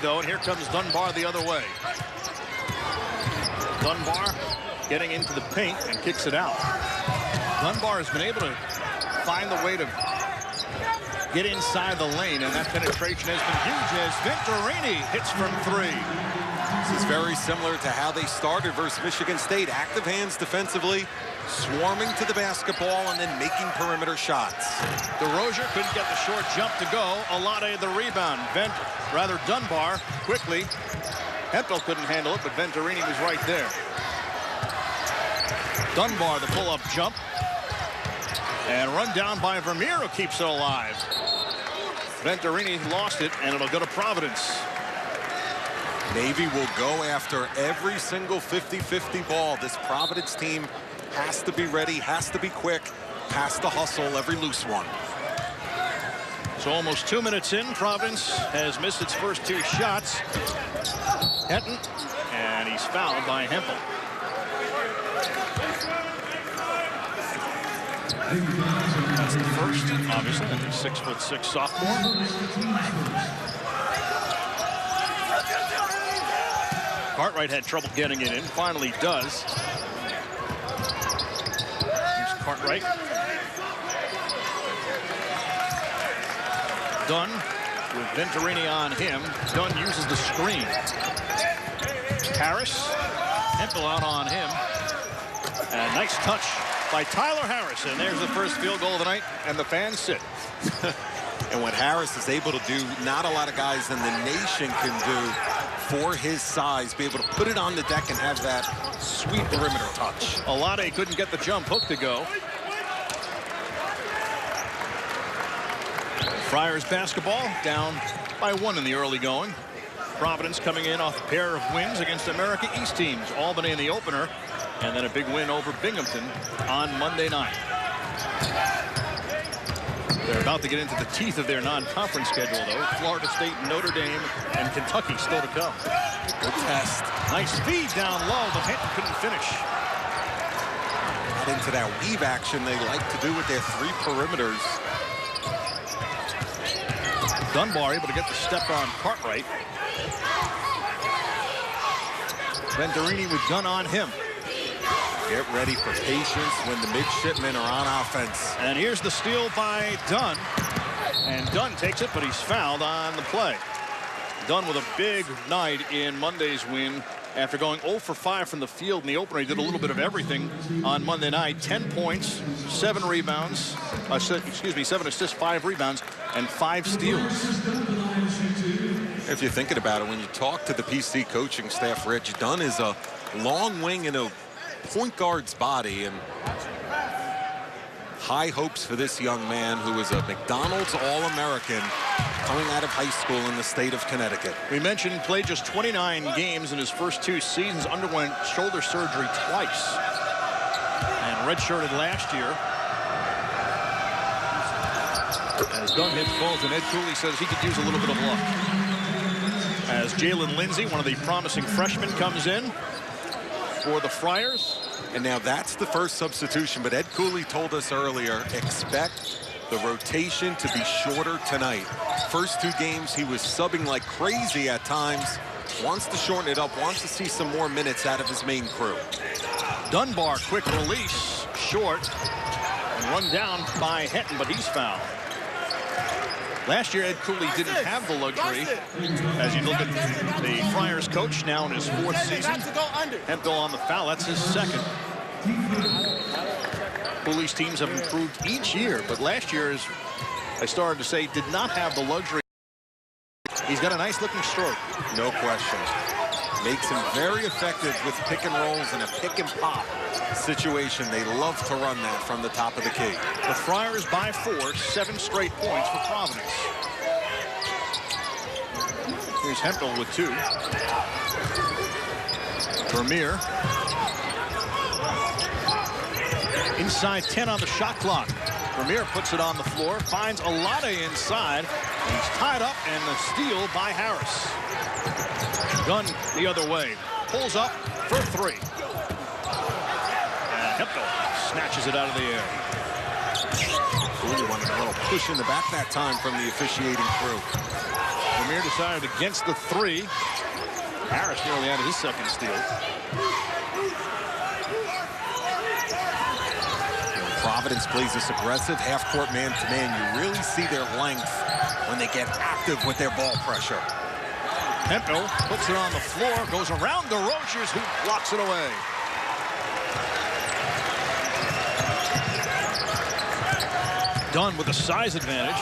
though, and here comes Dunbar the other way. Dunbar getting into the paint and kicks it out. Dunbar has been able to find the way to get inside the lane, and that penetration has been huge as Venturini hits from 3. This is very similar to how they started versus Michigan State. Active hands defensively, swarming to the basketball, and then making perimeter shots. DeRozier couldn't get the short jump to go. Alade the rebound. Dunbar quickly. Hempel couldn't handle it, but Venturini was right there. Dunbar the pull-up jump. And run down by Vermeer, who keeps it alive. Venturini lost it, and it'll go to Providence. Navy will go after every single 50-50 ball. This Providence team has to be ready, has to be quick, has to hustle every loose one. So almost 2 minutes in, Providence has missed its first 2 shots. Henton, and he's fouled by Hempel. That's the first, obviously, and he's 6'6" sophomore. Cartwright had trouble getting it in, finally does. Here's Cartwright. Dunn with Venturini on him. Dunn uses the screen. Harris, Hempel out on him. And nice touch by Tyler Harris, and there's the first field goal of the night, and the fans sit. And what Harris is able to do, not a lot of guys in the nation can do for his size, be able to put it on the deck and have that sweet perimeter touch. Alade couldn't get the jump hook to go. Friars basketball down by 1 in the early going. Providence coming in off a pair of wins against America East teams. Albany in the opener, and then a big win over Binghamton on Monday night. They're about to get into the teeth of their non-conference schedule, though. Florida State, Notre Dame, and Kentucky still to come. Good test. Nice feed down low, but Hinton couldn't finish. Not into that weave action they like to do with their 3 perimeters. Dunbar able to get the step on Cartwright. Venturini with Dunn on him. Get ready for patience when the midshipmen are on offense. And here's the steal by Dunn. And Dunn takes it, but he's fouled on the play. Dunn with a big night in Monday's win. After going 0 for 5 from the field in the opener, he did a little bit of everything on Monday night. 10 points, 7 rebounds, 7 assists, 5 rebounds, and 5 steals. If you're thinking about it, when you talk to the PC coaching staff, Rich, Dunn is a long wing in a point guard's body, and high hopes for this young man who is a McDonald's All-American coming out of high school in the state of Connecticut. We mentioned played just 29 games in his first 2 seasons, underwent shoulder surgery twice, and redshirted last year. As Dunn hits both, and Ed Cooley says he could use a little bit of luck. As Jalen Lindsey, one of the promising freshmen, comes in for the Friars. And now that's the first substitution, but Ed Cooley told us earlier, expect the rotation to be shorter tonight. First 2 games, he was subbing like crazy at times. Wants to shorten it up, wants to see some more minutes out of his main crew. Dunbar, quick release, short, and run down by Henton, but he's fouled. Last year, Ed Cooley didn't have the luxury. As you look at the Friars coach now in his 4th season, Hempel on the foul. That's his 2nd. Cooley's teams have improved each year, but last year, as I started to say, did not have the luxury. He's got a nice looking stroke. No question. Makes him very effective with pick and rolls and a pick and pop situation. They love to run that from the top of the key. The Friars by 4, 7 straight points for Providence. Here's Hempel with 2. Vermeer. Inside 10 on the shot clock. Vermeer puts it on the floor, finds Alade inside, and he's tied up, and the steal by Harris. Dunn the other way. Pulls up for 3. And Hempel snatches it out of the air. Cooley wanted a little push in the back that time from the officiating crew. Vermeer decided against the three. Harris nearly out of his second steal. Providence plays this aggressive half-court man-to-man. You really see their length when they get active with their ball pressure. Hempel puts it on the floor, goes around DeRozier's, who blocks it away. Dunn with a size advantage.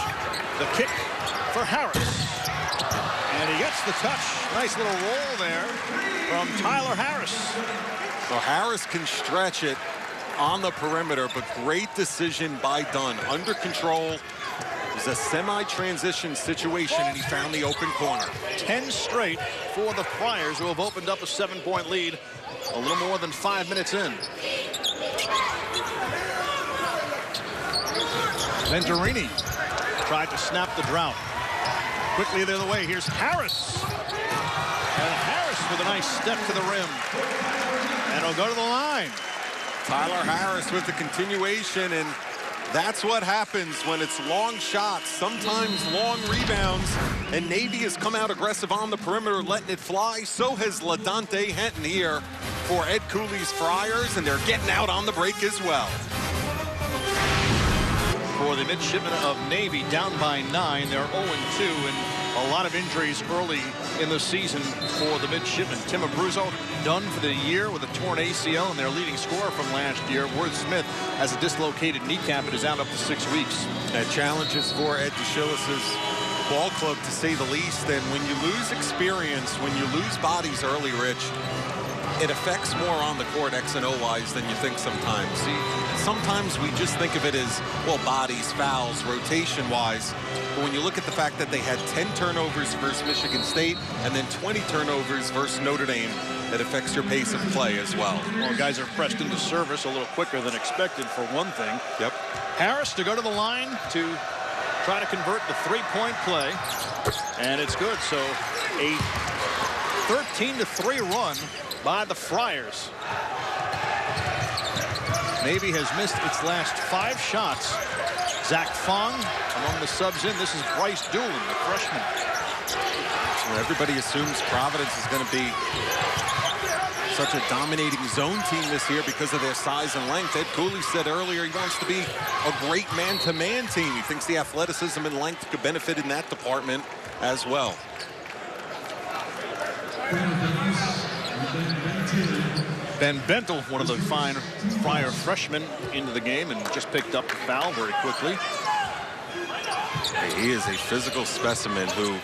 The kick for Harris. And he gets the touch. Nice little roll there from Tyler Harris. So Harris can stretch it on the perimeter, but great decision by Dunn. Under control. It was a semi-transition situation, and he found the open corner. 10 straight for the Friars, who have opened up a 7-point lead a little more than 5 minutes in. Venturini tried to snap the drought. Quickly the other way. Here's Harris. And Harris with a nice step to the rim. And he'll go to the line. Tyler Harris with the continuation, and that's what happens when it's long shots, sometimes long rebounds, and Navy has come out aggressive on the perimeter, letting it fly. So has LaDante Henton here for Ed Cooley's Friars, and they're getting out on the break as well. For the midshipmen of Navy, down by 9, they're 0-2, and a lot of injuries early in the season for the midshipmen. Tim Abruzzo done for the year with a torn ACL, and their leading scorer from last year, Worth Smith, has a dislocated kneecap and is out up to 6 weeks. Challenges for Ed DeShilis' ball club, to say the least. And when you lose experience, when you lose bodies early, Rich, it affects more on the court X and O-wise than you think sometimes. See, sometimes we just think of it as, well, bodies, fouls, rotation-wise. But when you look at the fact that they had 10 turnovers versus Michigan State and then 20 turnovers versus Notre Dame, it affects your pace of play as well. Well, guys are pressed into service a little quicker than expected, for one thing. Yep. Harris to go to the line to try to convert the three-point play. And it's good. So a 13-3 run by the Friars. Navy has missed its last 5 shots. Zach Fong among the subs in. This is Bryce Doolin, the freshman. Well, everybody assumes Providence is going to be such a dominating zone team this year because of their size and length. Ed Cooley said earlier he wants to be a great man-to-man team. He thinks the athleticism and length could benefit in that department as well. Ben Bentel, one of the fine Friar freshmen, into the game and just picked up the foul very quickly. He is a physical specimen who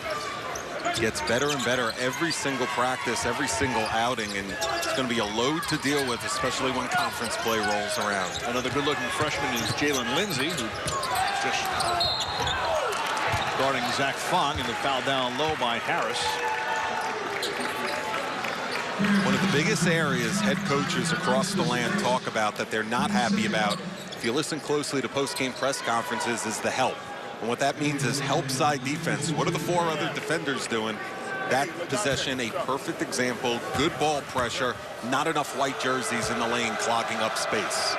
gets better and better every single practice, every single outing, and it's going to be a load to deal with, especially when conference play rolls around. Another good-looking freshman is Jalen Lindsey, who's just guarding Zach Fong, and the foul down low by Harris. One of the biggest areas head coaches across the land talk about that they're not happy about, if you listen closely to post-game press conferences, is the help. And what that means is help side defense. What are the 4 other defenders doing? That possession, a perfect example. Good ball pressure, not enough white jerseys in the lane clogging up space.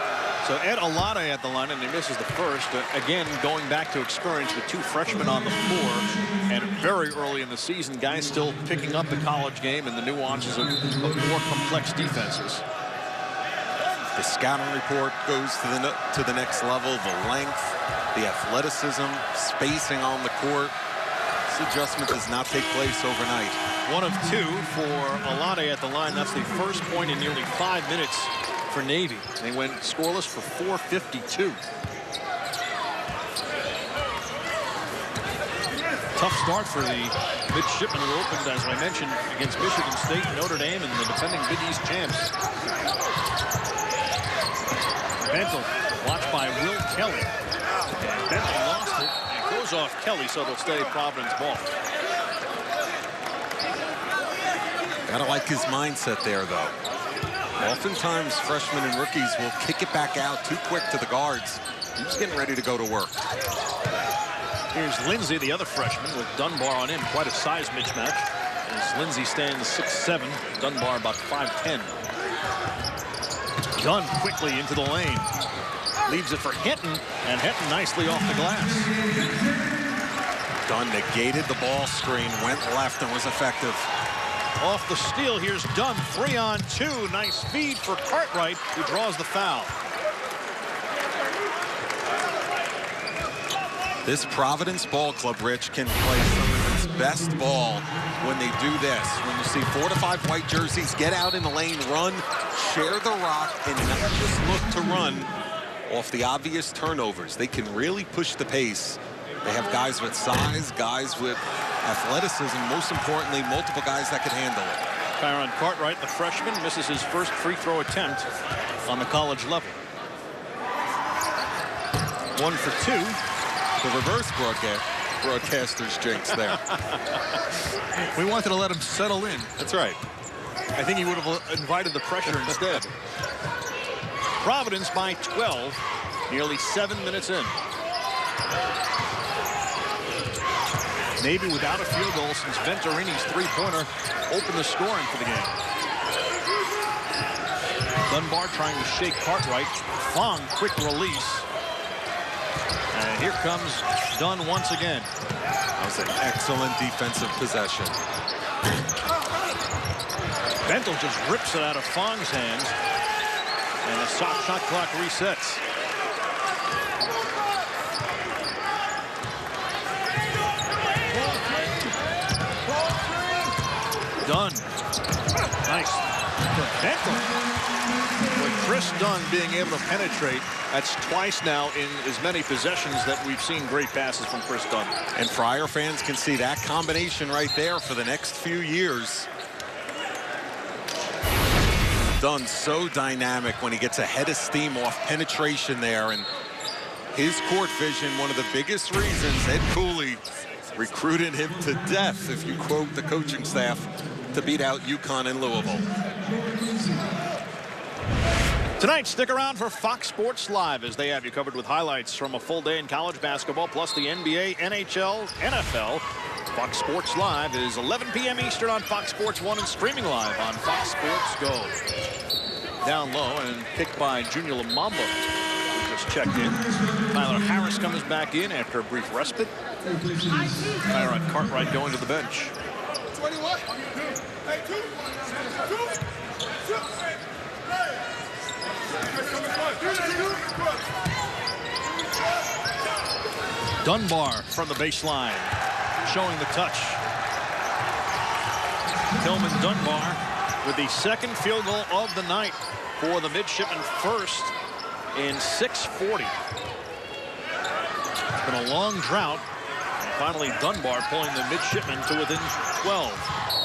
So Ed Alade at the line, and he misses the first. Again, going back to experience with 2 freshmen on the floor, and very early in the season, guys still picking up the college game and the nuances of more complex defenses. The scouting report goes to the next level. The length, the athleticism, spacing on the court. This adjustment does not take place overnight. 1 of 2 for Alade at the line. That's the first point in nearly 5 minutes for Navy. They went scoreless for 4:52. Tough start for the midshipmen, who opened, as I mentioned, against Michigan State, Notre Dame, and the defending Big East champs. Bentel watched by Will Kelly. And Bentel lost it and goes off Kelly, so it'll stay Providence ball. Gotta like his mindset there, though. Oftentimes, freshmen and rookies will kick it back out too quick to the guards. He's getting ready to go to work. Here's Lindsey, the other freshman, with Dunbar on him. Quite a size mismatch. As Lindsey stands 6'7", Dunbar about 5'10". Dunn quickly into the lane. Leaves it for Hinton, and Hinton nicely off the glass. Dunn negated the ball screen, went left, and was effective. Off the steal, here's Dunn, 3-on-2. Nice feed for Cartwright, who draws the foul. This Providence ball club, Rich, can play some of its best ball when they do this. When you see 4 to 5 white jerseys get out in the lane, run, share the rock, and not just look to run off the obvious turnovers. They can really push the pace. They have guys with size, guys with athleticism, most importantly, multiple guys that can handle it. Tyron Cartwright, the freshman, misses his first free throw attempt on the college level. 1 for 2. The reverse broadcaster's jinx there. We wanted to let him settle in. That's right. I think he would have invited the pressure instead. Providence by 12, nearly 7 minutes in. Navy without a field goal since Venturini's three-pointer opened the scoring for the game. Dunbar trying to shake Cartwright. Fong, quick release. And here comes Dunn once again. That was an excellent defensive possession. Bentel just rips it out of Fong's hands. And the shot clock resets. Dunn. Nice. For Bentel. With Chris Dunn being able to penetrate, that's twice now in as many possessions that we've seen great passes from Chris Dunn. And Friar fans can see that combination right there for the next few years. Dunn so dynamic when he gets a head of steam off penetration there, and his court vision, one of the biggest reasons Ed Cooley recruited him to death, if you quote the coaching staff, to beat out UConn and Louisville. Tonight, stick around for Fox Sports Live as they have you covered with highlights from a full day in college basketball, plus the NBA, NHL, NFL. Fox Sports Live is 11 p.m. Eastern on Fox Sports 1 and streaming live on Fox Sports Go. Down low and picked by Junior Lumumba, who just checked in. Tyler Harris comes back in after a brief respite. Tyron Cartwright going to the bench. 21. Dunbar from the baseline, showing the touch. Tillman Dunbar with the second field goal of the night for the midshipman, first in 6:40. It's been a long drought. And finally, Dunbar pulling the midshipman to within 12.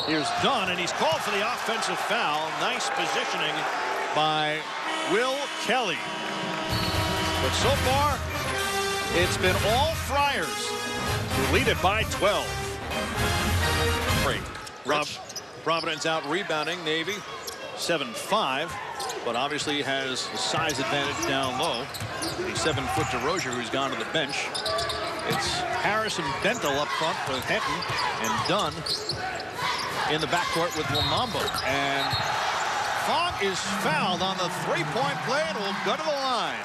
Here's Dunn, and he's called for the offensive foul. Nice positioning by Will Kelly. But so far, it's been all Friars who lead it by 12. Great. Providence out rebounding Navy 7-5, but obviously has a size advantage down low. The 7-foot DeRozier, who's gone to the bench. It's Harris and Bentel up front with Henton and Dunn in the backcourt with Lumumba. And Fong is fouled on the three-point play and will go to the line.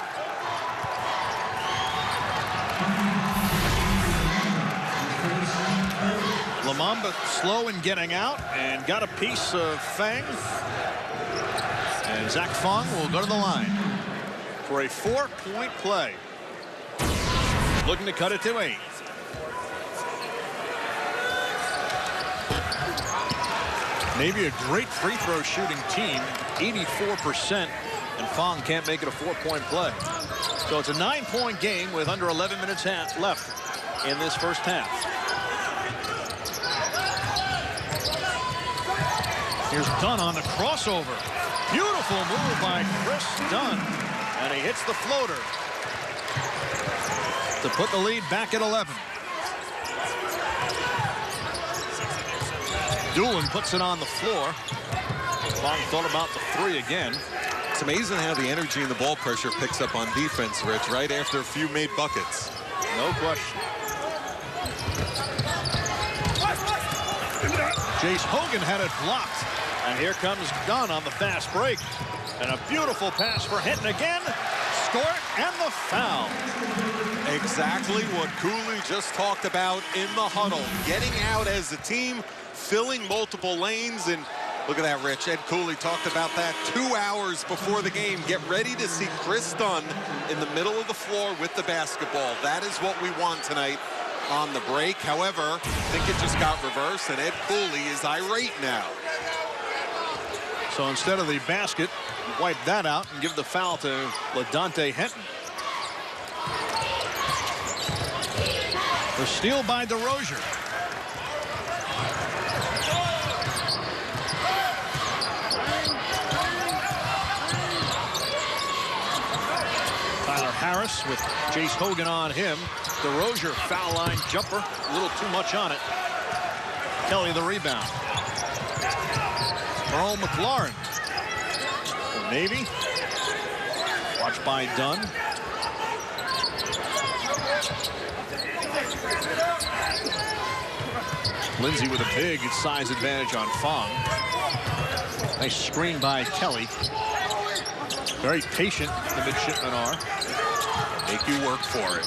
Lumumba slow in getting out and got a piece of Fang. And Zach Fong will go to the line for a 4-point play. Looking to cut it to 8. Maybe a great free throw shooting team, 84%, and Fong can't make it a 4-point play. So it's a 9-point game with under 11 minutes left in this first half. Here's Dunn on the crossover. Beautiful move by Chris Dunn. And he hits the floater to put the lead back at 11. Doolin puts it on the floor. Fong thought about the three again. It's amazing how the energy and the ball pressure picks up on defense, Rich, right after a few made buckets. No question. Jace Hogan had it blocked. And here comes Dunn on the fast break. And a beautiful pass for Hinton again. Score it. and the foul. Exactly what Cooley just talked about in the huddle. Getting out as a team, filling multiple lanes, and look at that, Rich. Ed Cooley talked about that 2 hours before the game. Get ready to see Chris Dunn in the middle of the floor with the basketball. That is what we want tonight on the break. However, I think it just got reversed, and Ed Cooley is irate now. So instead of the basket, wipe that out and give the foul to LaDontae Henton. The steal by DeRozier. Tyler Harris with Jace Hogan on him. DeRozier foul line jumper, a little too much on it. Kelly the rebound. Earl McLaurin. The Navy. Watched by Dunn. Lindsay with a big size advantage on Fong. Nice screen by Kelly. Very patient, the midshipmen are. Make you work for it.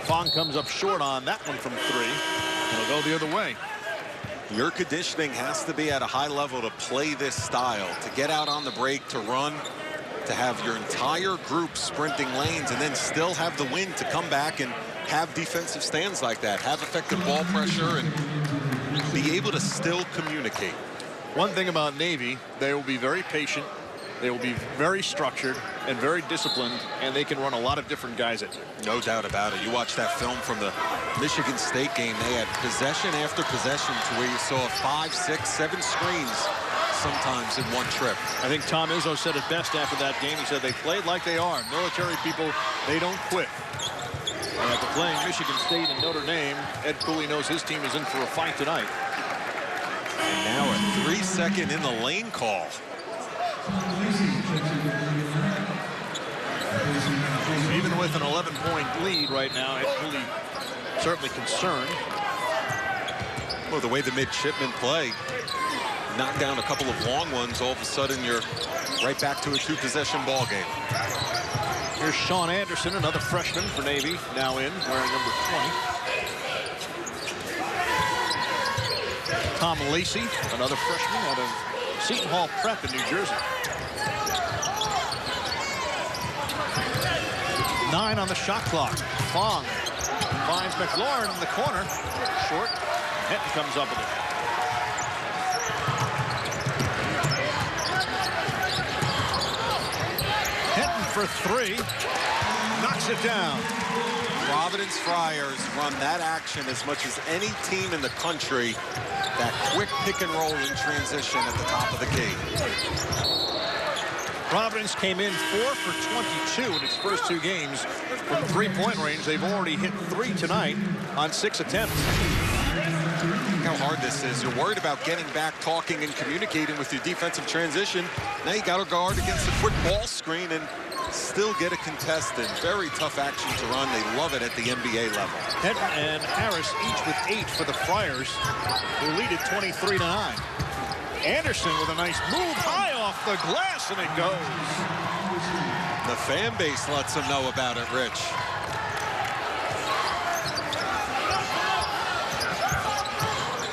Fong comes up short on that one from three. It'll go the other way. Your conditioning has to be at a high level to play this style, to get out on the break, to run, to have your entire group sprinting lanes, and then still have the wind to come back and have defensive stands like that, have effective ball pressure, and be able to still communicate. One thing about Navy, they will be very patient, they will be very structured and very disciplined, and they can run a lot of different guys at you. No doubt about it. You watch that film from the Michigan State game. They had possession after possession to where you saw 5, 6, 7 screens sometimes in one trip. I think Tom Izzo said it best after that game. He said they played like they are. Military people, they don't quit. And after playing Michigan State and Notre Dame, Ed Cooley knows his team is in for a fight tonight. And now a 3-second in the lane call. Even with an 11-point lead right now, Ed Cooley certainly concerned. Well, the way the midshipmen play, knock down a couple of long ones, all of a sudden you're right back to a 2-possession ball game. Here's Sean Anderson, another freshman for Navy, now in, wearing number 20. Tom Lacey, another freshman out of Seton Hall Prep in New Jersey. 9 on the shot clock. Fong finds McLaurin in the corner. Short. Henton comes up with it. Henton for 3. Knocks it down. Providence Friars run that action as much as any team in the country. That quick pick and roll in transition at the top of the key. Providence came in 4 for 22 in its first 2 games from 3-point range. They've already hit 3 tonight on 6 attempts. Look how hard this is. You're worried about getting back, talking, and communicating with your defensive transition. Now you got to guard against a quick ball screen and still get a contestant. Very tough action to run. They love it at the NBA level. Henton and Harris each with 8 for the Friars, who lead it 23-9. Anderson with a nice move high off the glass, and it goes. The fan base lets them know about it, Rich.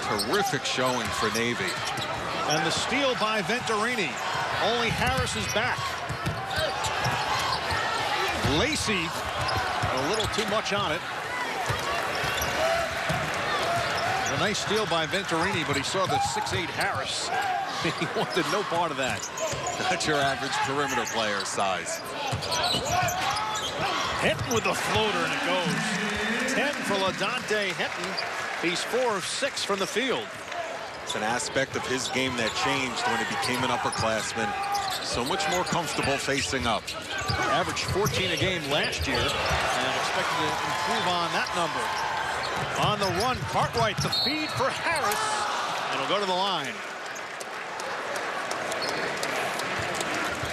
Terrific showing for Navy. And the steal by Venturini. Only Harris is back. Lacey, a little too much on it. A nice steal by Venturini, but he saw the 6'8" Harris. He wanted no part of that. That's your average perimeter player size. Henton with the floater, and it goes. 10 for LaDontae Henton. He's 4 of 6 from the field. It's an aspect of his game that changed when he became an upperclassman. So much more comfortable facing up. Averaged 14 a game last year, and expected to improve on that number. On the run, Cartwright, the feed for Harris, and he'll go to the line.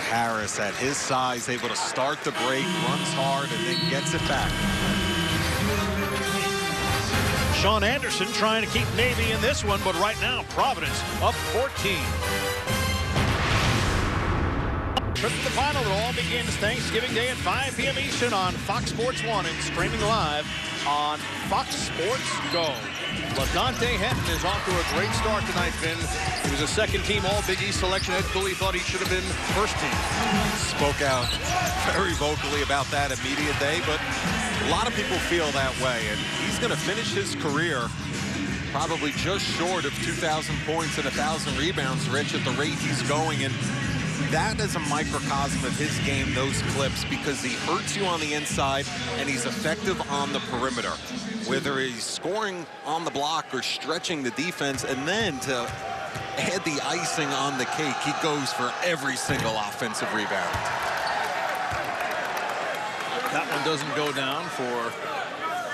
Harris, at his size, able to start the break, runs hard, and then gets it back. Sean Anderson trying to keep Navy in this one, but right now, Providence up 14. trip to the final. It all begins Thanksgiving Day at 5 p.m. Eastern on Fox Sports 1 and streaming live on Fox Sports Go. LaDontae Henton is off to a great start tonight, Vin. He was a second-team All-Big East selection. Ed Cooley thought he should have been first team. Spoke out very vocally about that at Media Day, but a lot of people feel that way, and he's going to finish his career probably just short of 2,000 points and 1,000 rebounds, Rich, at the rate he's going. And that is a microcosm of his game, those clips, because he hurts you on the inside and he's effective on the perimeter. Whether he's scoring on the block or stretching the defense, and then to add the icing on the cake, he goes for every single offensive rebound. That one doesn't go down for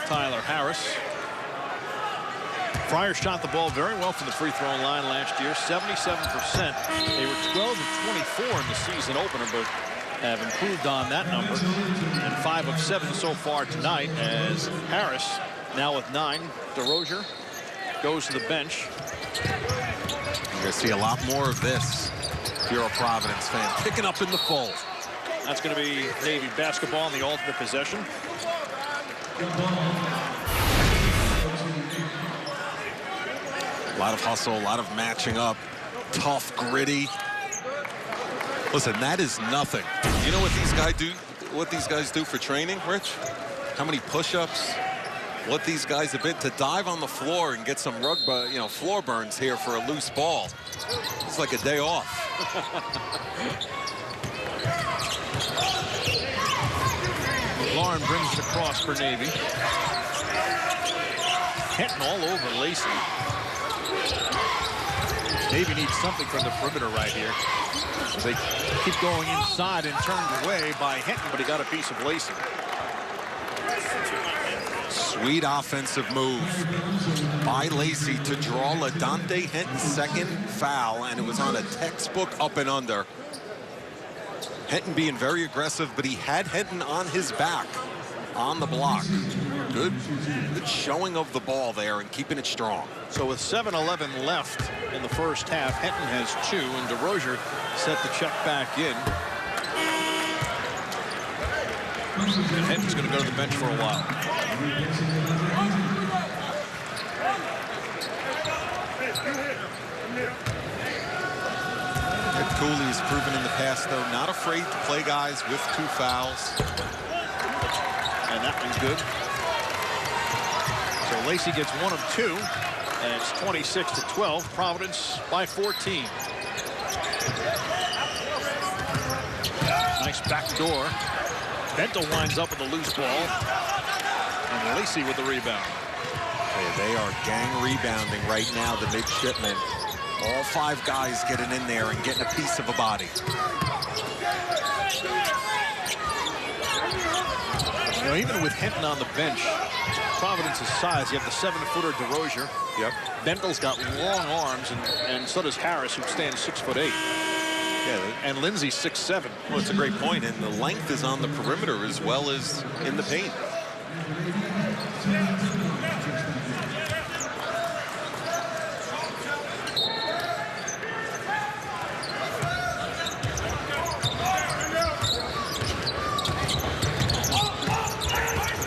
Tyler Harris. Friars shot the ball very well from the free throw line last year, 77%. They were 12 of 24 in the season opener, but have improved on that number. And 5 of 7 so far tonight, as Harris now with 9. DeRozier goes to the bench. You're going to see a lot more of this if you're a Providence fan. Picking up in the fold. That's going to be Navy basketball in the alternate possession. A lot of hustle, a lot of matching up. Tough, gritty. Listen, that is nothing. You know what these guys do for training, Rich? How many push-ups? What these guys have been to dive on the floor and get some floor burns here for a loose ball. It's like a day off. Lauren brings it across for Navy. Henton all over Lacey. Navy needs something from the perimeter right here. They keep going inside and turned away by Henton, but he got a piece of Lacey. Sweet offensive move by Lacey to draw LaDontae Henton's second foul, and it was on a textbook up and under. Henton being very aggressive, but he had Henton on his back on the block. Good showing of the ball there and keeping it strong. So with 7:11 left in the first half, Henton has 2, and DeRozier set the check back in. And Henton's going to go to the bench for a while. Ed Cooley has proven in the past, though, not afraid to play guys with 2 fouls. And that one's good. So Lacey gets 1 of 2, and it's 26-12. Providence by 14. Nice backdoor. Bento winds up with a loose ball. And Lacey with the rebound. They are gang rebounding right now, the midshipmen. All 5 guys getting in there and getting a piece of a body. You know, even with Henton on the bench, Providence's size, you have the 7-footer DeRozier. Yep. Bentel's got long arms, and so does Harris, who stands 6'8". Yeah, and Lindsay's 6'7". Well, it's a great point, and the length is on the perimeter as well as in the paint.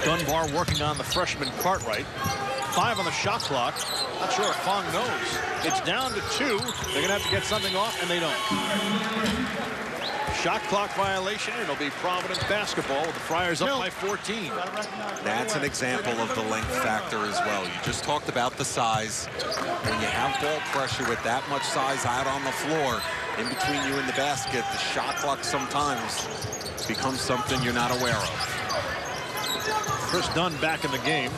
Dunbar working on the freshman Cartwright. 5 on the shot clock. Not sure if Fong knows. It's down to 2. They're going to have to get something off, and they don't. Shot clock violation. It'll be Providence basketball with the Friars up by 14. That's an example of the length factor as well. You just talked about the size. When you have ball pressure with that much size out on the floor, in between you and the basket, the shot clock sometimes becomes something you're not aware of. Chris Dunn back in the game.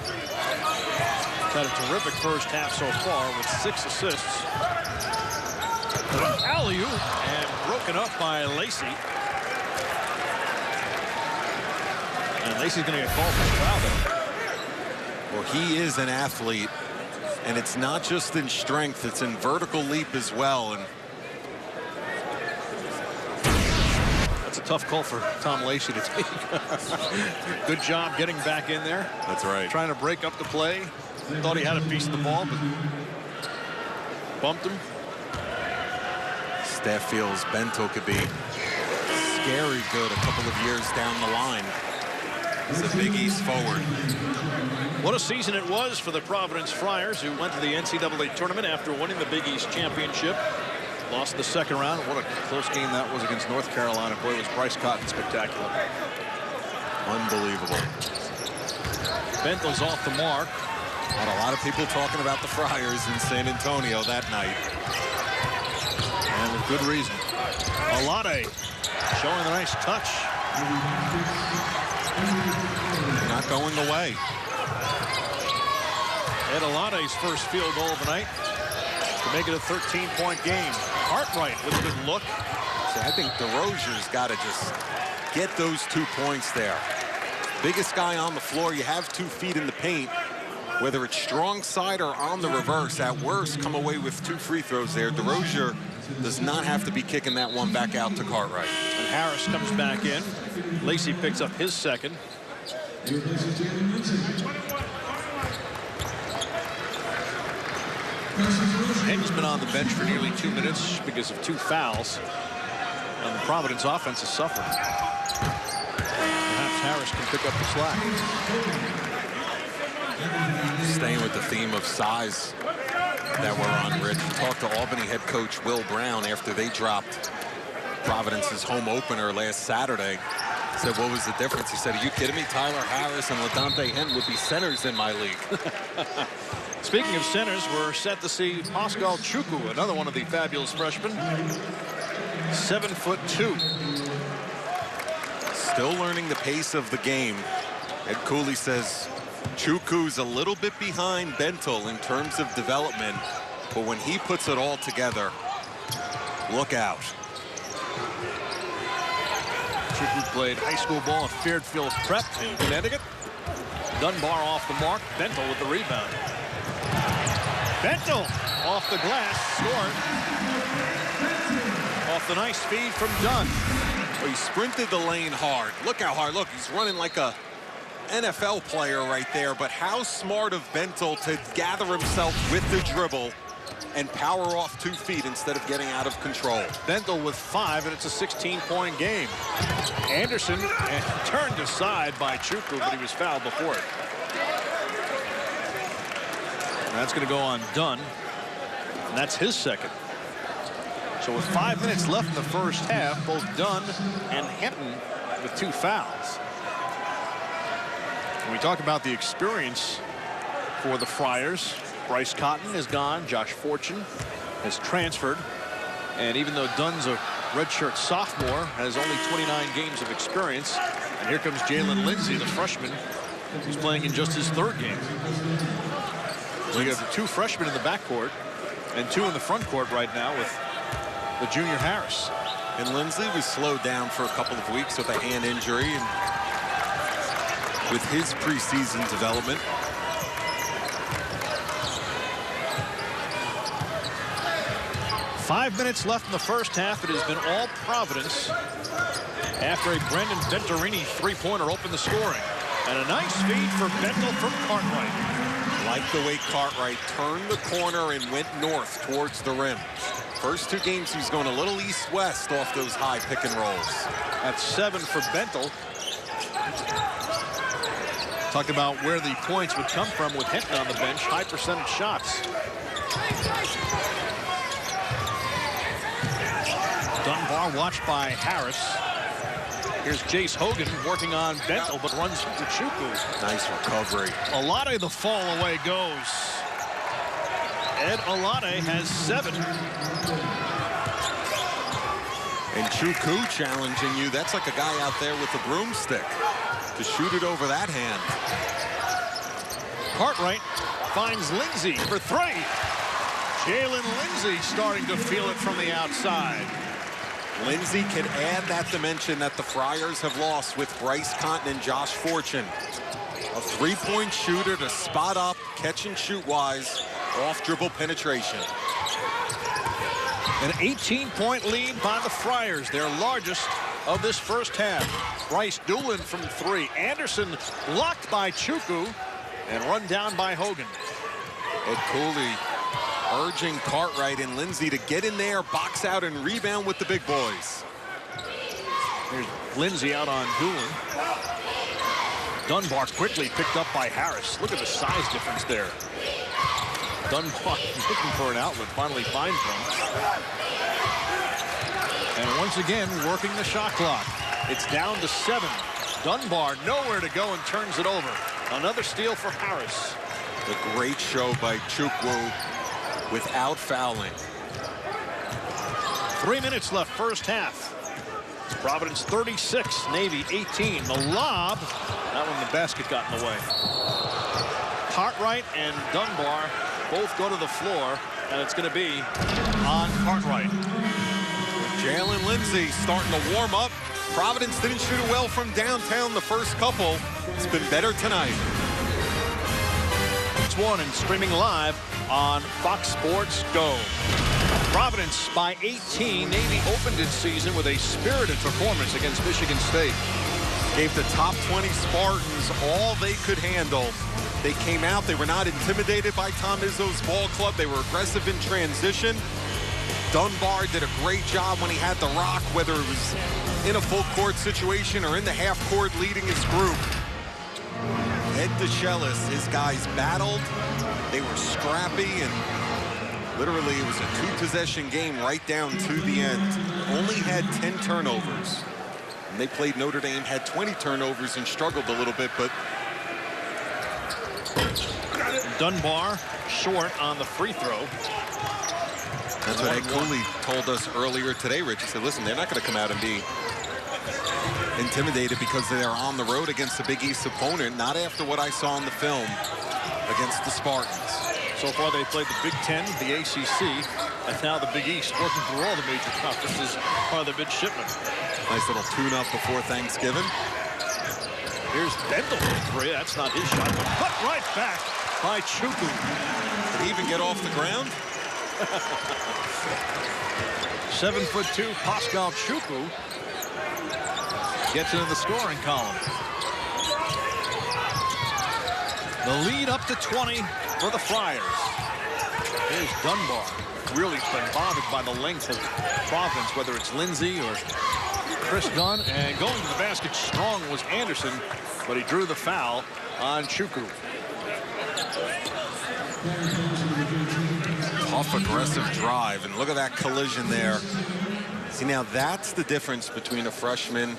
Had a terrific first half so far with 6 assists. Alley-oop, and broken up by Lacey. And Lacey's going to get called for foul there. Well, he is an athlete, and it's not just in strength, it's in vertical leap as well. And that's a tough call for Tom Lacey to take. Good job getting back in there. That's right. Trying to break up the play. Thought he had a piece of the ball, but bumped him. Staff feels Bento could be scary good a couple of years down the line. He's a Big East forward. What a season it was for the Providence Friars, who went to the NCAA tournament after winning the Big East championship. Lost the second round. What a close game that was against North Carolina. Boy, was Bryce Cotton spectacular. Unbelievable. Bentel's off the mark. Had a lot of people talking about the Friars in San Antonio that night. And with good reason. Alade showing a nice touch. Not going away. Ed Alade's first field goal of the night to make it a 13-point game. Cartwright with a good look. So I think DeRozier's got to just get those 2 points there. Biggest guy on the floor. You have 2 feet in the paint. Whether it's strong side or on the reverse, at worst, come away with 2 free throws there. DeRozier does not have to be kicking that one back out to Cartwright. And Harris comes back in. Lacey picks up his second. Henry's been on the bench for nearly 2 minutes because of 2 fouls. And the Providence offense has suffered. Perhaps Harris can pick up the slack. Staying with the theme of size that we're on, Rich. We talked to Albany head coach Will Brown after they dropped Providence's home opener last Saturday. Said, what was the difference? He said, are you kidding me? Tyler Harris and LaDontae Henn would be centers in my league. Speaking of centers, we're set to see Pascal Chukwu, another one of the fabulous freshmen. 7'2". Still learning the pace of the game. Ed Cooley says Chukwu's a little bit behind Bentel in terms of development, but when he puts it all together, look out. Chukwu played high school ball at Fairfield Prep in Connecticut. Dunbar off the mark. Bentel with the rebound. Bentel off the glass, scored. Off the nice feed from Dunn. Well, he sprinted the lane hard. Look how hard. Look, he's running like a NFL player right there. But how smart of Bentel to gather himself with the dribble and power off 2 feet instead of getting out of control. Bentel with 5, and it's a 16-point game. Anderson turned aside by Chukwu, but he was fouled before it. And that's going to go on Dunn, and that's his second. So with 5 minutes left in the first half, both Dunn and Hinton with 2 fouls. When we talk about the experience for the Friars, Bryce Cotton is gone. Josh Fortune has transferred. And even though Dunn's a redshirt sophomore, has only 29 games of experience. And here comes Jalen Lindsey, the freshman, who's playing in just his 3rd game. So you have 2 freshmen in the backcourt and 2 in the front court right now with the junior Harris. And Lindsey was slowed down for a couple of weeks with a hand injury, and with his preseason development. Five minutes left in the first half. It has been all Providence after a Brendan Venturini 3-pointer opened the scoring. And a nice feed for Bentel from Cartwright. Like the way Cartwright turned the corner and went north towards the rim. First 2 games, he's going a little east-west off those high pick and rolls. That's 7 for Bentel. Talked about where the points would come from with Hinton on the bench. High percentage shots. Dunbar watched by Harris. Here's Jace Hogan working on Bentel, but runs into Chukwu. Nice recovery. Alade, the fall away goes. Ed Alade has 7. And Chukwu challenging you. That's like a guy out there with a broomstick to shoot it over that hand. Cartwright finds Lindsey for 3. Jalen Lindsey starting to feel it from the outside. Lindsey can add that dimension that the Friars have lost with Bryce Cotton and Josh Fortune. A 3-point shooter to spot up, catch and shoot wise, off dribble penetration. An 18-point lead by the Friars, their largest of this first half. Bryce Doolin from 3. Anderson blocked by Chukwu and run down by Hogan. Ed Cooley urging Cartwright and Lindsey to get in there, box out, and rebound with the big boys. Here's Lindsay out on Doolin. Dunbar quickly picked up by Harris. Look at the size difference there. Dunbar looking for an outlet, finally finds one. And once again, working the shot clock. It's down to 7. Dunbar nowhere to go and turns it over. Another steal for Harris. A great show by Chukwu without fouling. 3 minutes left, first half. Providence 36, Navy 18. The lob, that one the basket got in the way. Cartwright and Dunbar both go to the floor, and it's going to be on Cartwright. Jalen Lindsay starting to warm up. Providence didn't shoot it well from downtown the first couple. It's been better tonight. It's one and streaming live on Fox Sports Go. Providence by 18. Navy opened its season with a spirited performance against Michigan State. Gave the top 20 Spartans all they could handle. They came out. They were not intimidated by Tom Izzo's ball club. They were aggressive in transition. Dunbar did a great job when he had the rock, whether it was in a full court situation or in the half court leading his group. Ed DeShellis, his guys battled. They were scrappy, and literally it was a 2-possession game right down to the end. Only had 10 turnovers. And they played Notre Dame, had 20 turnovers and struggled a little bit, but Dunbar short on the free throw. That's what Ed Cooley told us earlier today, Rich. He said, listen, they're not going to come out and be intimidated because they're on the road against a Big East opponent, not after what I saw in the film against the Spartans. So far they played the Big Ten, the ACC, and now the Big East, working through all the major conferences, part of the midshipmen. Nice little tune-up before Thanksgiving. Here's Bendel for 3. That's not his shot, but put right back by Chukwu. Did he even get off the ground? 7'2" Pascal Chukwu gets into the scoring column. The lead up to 20 for the Friars. Here's Dunbar. Really been bothered by the length of Providence, whether it's Lindsay or Chris Gunn. And going to the basket strong was Anderson, but he drew the foul on Chukwu. Tough, aggressive drive, and look at that collision there. See, now that's the difference between a freshman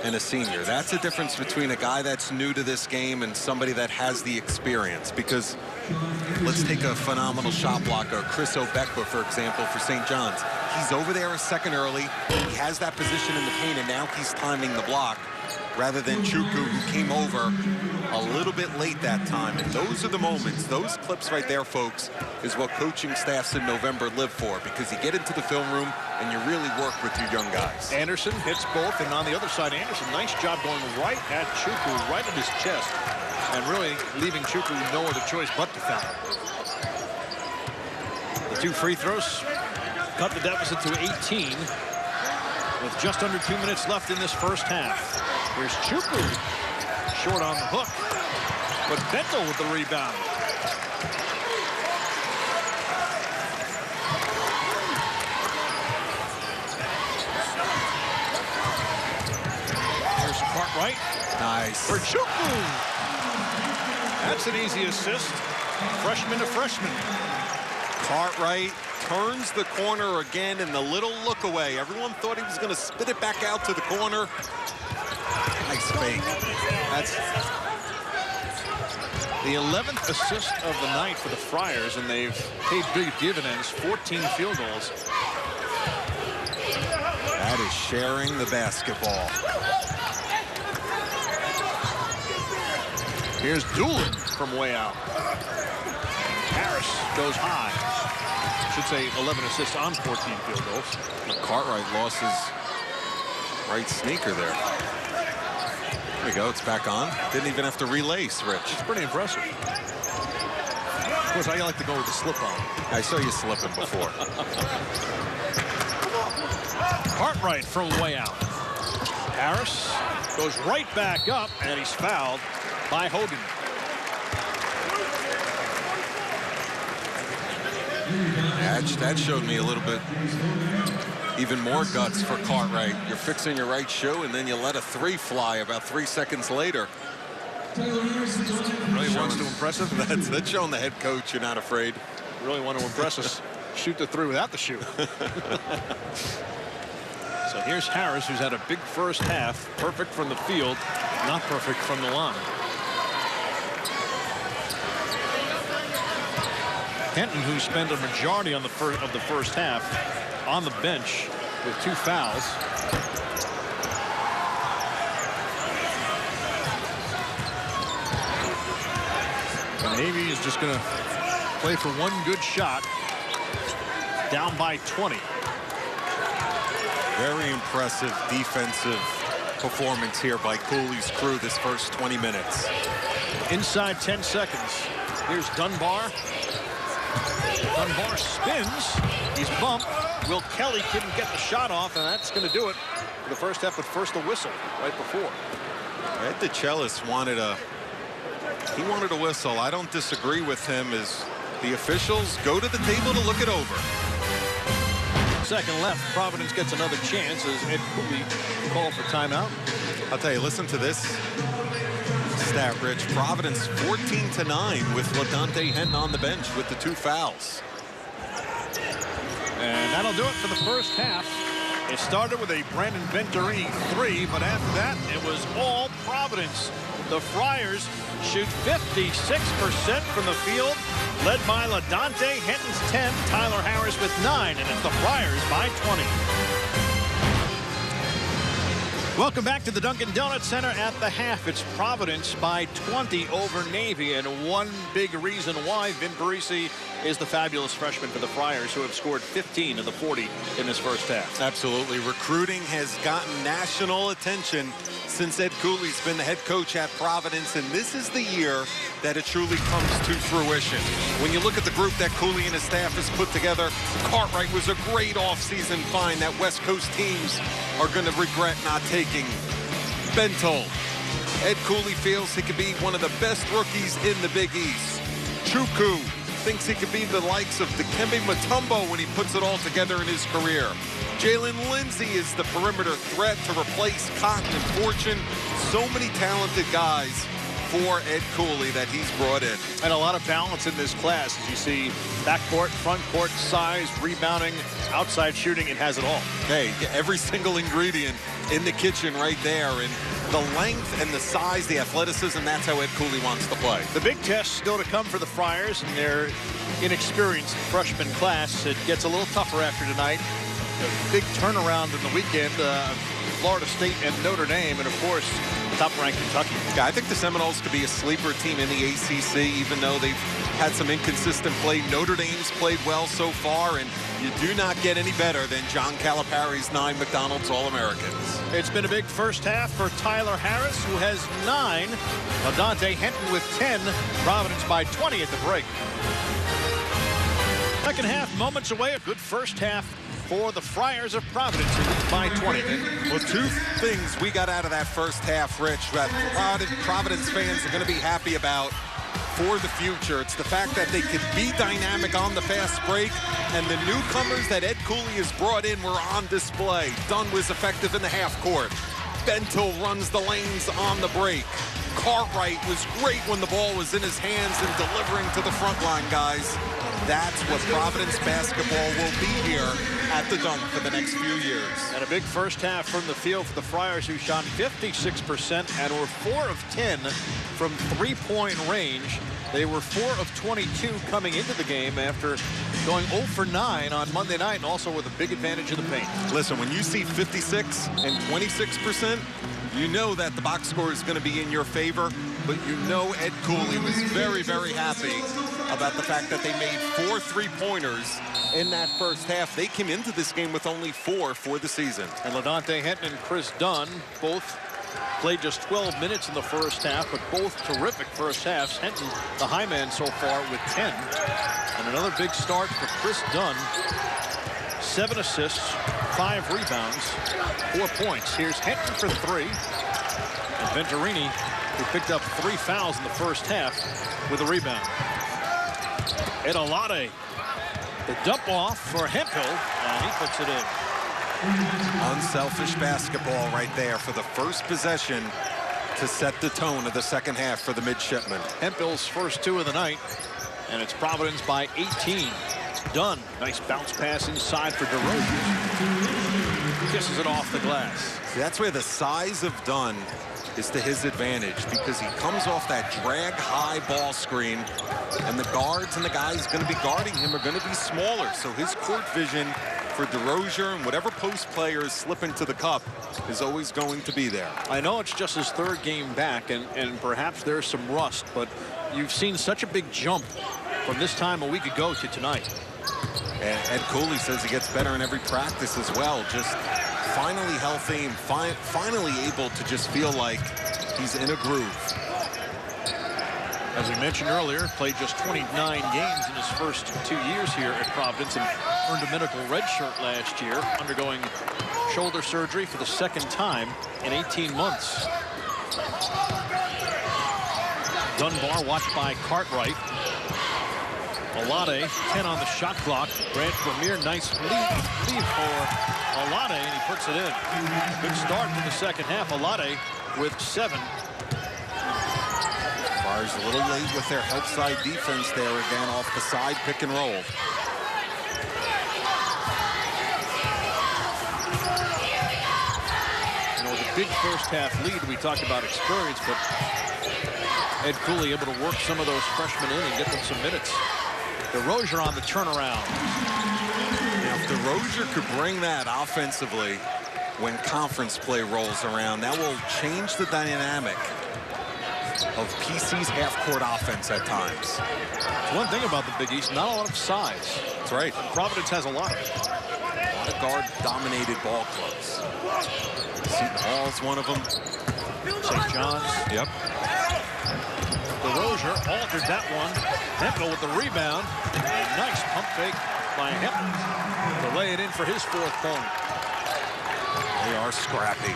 and a senior. That's the difference between a guy that's new to this game and somebody that has the experience. Because let's take a phenomenal shot blocker, Chris Obekwa, for example, for St. John's. He's over there a second early. He has that position in the paint, and now he's timing the block, rather than Chukwu, who came over a little bit late that time. And those are the moments, those clips right there, folks, is what coaching staffs in November live for, because you get into the film room and you really work with your young guys. Anderson hits both, and on the other side, Anderson, nice job going right at Chukwu, right at his chest, and really leaving Chukwu no other choice but to foul. The 2 free throws cut the deficit to 18 with just under 2 minutes left in this first half. Here's Chukwu, short on the hook, but Bendel with the rebound. Here's Cartwright. Nice. For Chukwu. That's an easy assist. Freshman to freshman. Cartwright turns the corner again in the little look away. Everyone thought he was going to spit it back out to the corner. Nice fake. That's the 11th assist of the night for the Friars, and they've paid big dividends, 14 field goals. That is sharing the basketball. Here's Doolin from way out. Harris goes high. Should say 11 assists on 14 field goals. Cartwright lost his right sneaker there. There we go, it's back on. Didn't even have to relace, Rich. It's pretty impressive. Of course, I like to go with the slip-on. I saw you slipping before. Cartwright from way out. Harris goes right back up, and he's fouled by Hogan. That showed me a little bit Even more guts for Cartwright. You're fixing your right shoe, and then you let a 3 fly about 3 seconds later. Really wants to impress us. That's showing the head coach you're not afraid. Really want to impress us. Shoot the 3 without the shoe. So here's Harris, who's had a big first half. Perfect from the field, not perfect from the line. Henton, who spent a majority on the first half on the bench with 2 fouls. The Navy is just going to play for one good shot. Down by 20. Very impressive defensive performance here by Cooley's crew this first 20 minutes. Inside 10 seconds. Here's Dunbar. Dunbar spins. He's bumped. Will Kelly couldn't get the shot off, and that's going to do it for the first half, but first a whistle right before. Ed DeChellis wanted a whistle. I don't disagree with him as the officials go to the table to look it over. Second left, Providence gets another chance as Ed Cooley called for timeout. I'll tell you, listen to this stat, Rich. Providence 14-9 with LaDante Henton on the bench with the 2 fouls. And that'll do it for the first half. It started with a Brandon Venturini 3, but after that, it was all Providence. The Friars shoot 56% from the field, led by LaDante Henton's 10, Tyler Harris with 9, and it's the Friars by 20. Welcome back to the Dunkin Donuts Center at the half. It's Providence by 20 over Navy, and one big reason why Vin Parisi is the fabulous freshman for the Friars, who have scored 15 of the 40 in this first half. Absolutely. Recruiting has gotten national attention since Ed Cooley's been the head coach at Providence, and this is the year that it truly comes to fruition. When you look at the group that Cooley and his staff has put together, Cartwright was a great offseason find that West Coast teams are going to regret not taking. Bento. Ed Cooley feels he could be one of the best rookies in the Big East. Chukwu thinks he could be the likes of Dikembe Mutombo when he puts it all together in his career. Jalen Lindsey is the perimeter threat to replace Cotton and Fortune. So many talented guys for Ed Cooley that he's brought in. And a lot of balance in this class. As you see, backcourt, front court, size, rebounding, outside shooting, it has it all. Hey, every single ingredient in the kitchen right there. And the length and the size, the athleticism, that's how Ed Cooley wants to play. The big test still to come for the Friars and their inexperienced freshman class. It gets a little tougher after tonight. A big turnaround in the weekend. Florida State and Notre Dame, and of course, top-ranked Kentucky. Yeah, I think the Seminoles could be a sleeper team in the ACC, even though they've had some inconsistent play. Notre Dame's played well so far, and you do not get any better than John Calipari's 9 McDonald's All-Americans. It's been a big first half for Tyler Harris, who has 9. LaDante Henton with 10. Providence by 20 at the break. Second half, moments away. A good first half for the Friars of Providence by 20. Well, 2 things we got out of that first half, Rich, that Providence fans are going to be happy about for the future. It's the fact that they could be dynamic on the fast break, and the newcomers that Ed Cooley has brought in were on display. Dunn was effective in the half court. Bento runs the lanes on the break. Cartwright was great when the ball was in his hands and delivering to the front line, guys. That's what Providence basketball will be here at the Dunk for the next few years. And a big first half from the field for the Friars, who shot 56% and were 4 of 10 from three-point range. They were 4 of 22 coming into the game after going 0 for 9 on Monday night, and also with a big advantage in the paint. Listen, when you see 56 and 26%, you know that the box score is going to be in your favor, but you know Ed Cooley was very, very happy about the fact that they made 4 3-pointers in that first half. They came into this game with only 4 for the season. And LaDante Henton and Chris Dunn both played just 12 minutes in the first half, but both terrific first halves. Henton, the high man so far, with 10. And another big start for Chris Dunn. 7 assists, 5 rebounds, 4 points. Here's Henton for 3. And Venturini, who picked up 3 fouls in the first half, with a rebound. Edalade, the dump off for Hemphill, and he puts it in. Unselfish basketball right there for the first possession to set the tone of the second half for the midshipmen. Hemphill's first 2 of the night, and it's Providence by 18. Dunn, nice bounce pass inside for DeRozan. Kisses it off the glass. See, that's where the size of Dunn is to his advantage, because he comes off that drag high ball screen, and the guards and the guys going to be guarding him are going to be smaller. So his court vision for DeRozan and whatever post player is slipping to the cup is always going to be there. I know it's just his 3rd game back, and perhaps there's some rust, but you've seen such a big jump from this time a week ago to tonight. And Ed Cooley says he gets better in every practice as well. Just finally healthy and finally able to just feel like he's in a groove. As we mentioned earlier, played just 29 games in his first 2 years here at Providence and earned a medical red shirt last year, undergoing shoulder surgery for the 2nd time in 18 months. Dunbar watched by Cartwright. Olade, 10 on the shot clock. Grant Vermeer, nice lead for Olade, and he puts it in. Good start to the second half. Olade with 7. Friars a little late with their help side defense there again off the side pick and roll. You know, the big first half lead, we talked about experience, but Ed Cooley able to work some of those freshmen in and get them some minutes. DeRozan on the turnaround. Now, if DeRozan could bring that offensively when conference play rolls around, that will change the dynamic of PC's half-court offense at times. One thing about the Big East, not a lot of size. That's right. Providence has a lot of it. A lot of guard-dominated ball clubs. Seton Hall's one of them. St. John's. Yep. DeRozan altered that one. Hemphill with the rebound. A nice pump fake by Hemphill to lay it in for his 4th point. They are scrappy.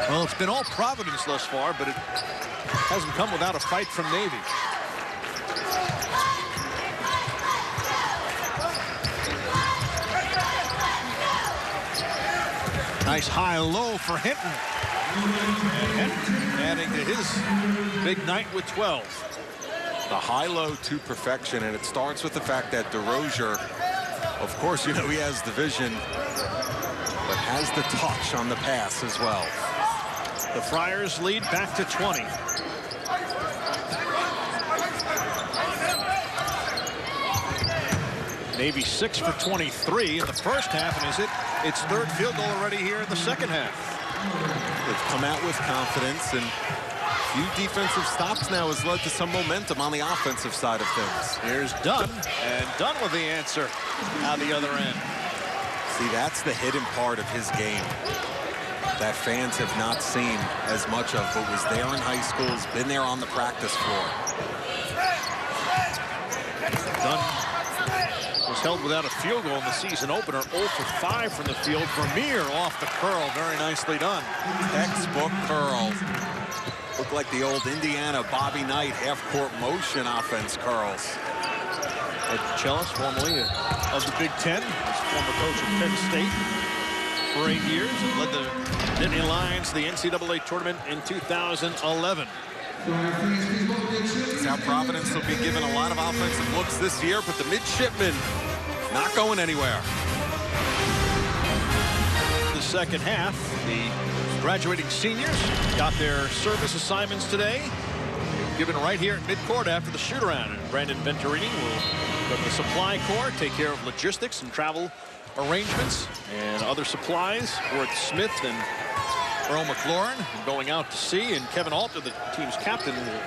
Well, it's been all Providence thus far, but it hasn't come without a fight from Navy. Nice high-low for Hinton. And Hinton adding to his big night with 12. The high-low to perfection, and it starts with the fact that DeRozan, of course, you know, he has the vision, but has the touch on the pass as well. The Friars lead back to 20. Navy 6 for 23 in the first half, and is it its 3rd field goal already here in the second half. They've come out with confidence, and a few defensive stops now has led to some momentum on the offensive side of things. Here's Dunn, and Dunn with the answer out the other end. See, that's the hidden part of his game that fans have not seen as much of, but was there in high school, has been there on the practice floor. Dunn was held without a field goal in the season opener. 0 for 5 from the field. Vermeer off the curl. Very nicely done. Textbook curl. Looked like the old Indiana Bobby Knight half-court motion offense curls. Ed Chellis, formerly of the Big Ten, was former coach at Penn State for 8 years and led the Nittany Lions to the NCAA tournament in 2011. This is how Providence will be given a lot of offensive looks this year, but the midshipmen not going anywhere. The second half, the graduating seniors got their service assignments today, given right here at midcourt after the shoot-around. And Brandon Venturini will go to the supply corps, take care of logistics and travel arrangements and other supplies. Worth Smith and Earl McLaurin going out to sea, and Kevin Alter, the team's captain, will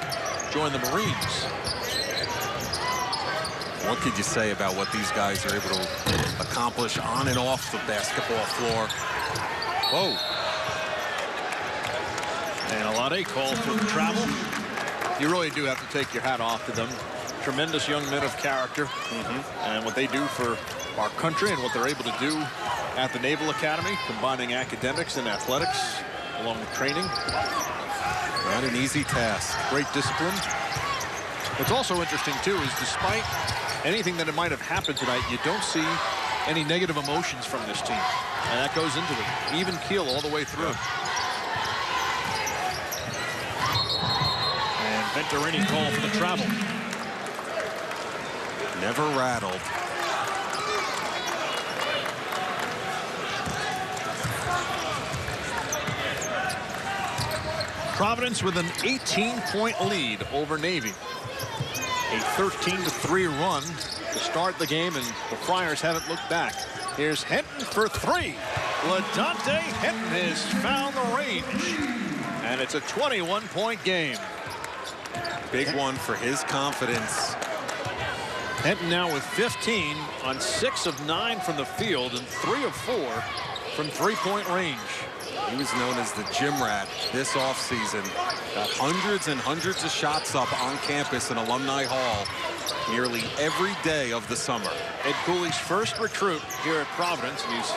join the Marines. What could you say about what these guys are able to accomplish on and off the basketball floor? Whoa. And Olade called for the travel. You really do have to take your hat off to them. Tremendous young men of character. And what they do for our country and what they're able to do at the Naval Academy, combining academics and athletics along with training. Not an easy task. Great discipline. What's also interesting, too, is despite anything that might have happened tonight, you don't see any negative emotions from this team. And that goes into it. Even keel all the way through. And Venturini called for the travel. Never rattled. Providence with an 18-point lead over Navy. A 13-3 run to start the game, and the Friars haven't looked back. Here's Henton for three. LaDonte Henton has found the range. And it's a 21-point game. Big one for his confidence. Henton now with 15 on 6 of 9 from the field and 3 of 4 from three-point range. He was known as the gym rat this offseason. Got hundreds and hundreds of shots up on campus in Alumni Hall nearly every day of the summer. Ed Cooley's first recruit here at Providence, and he's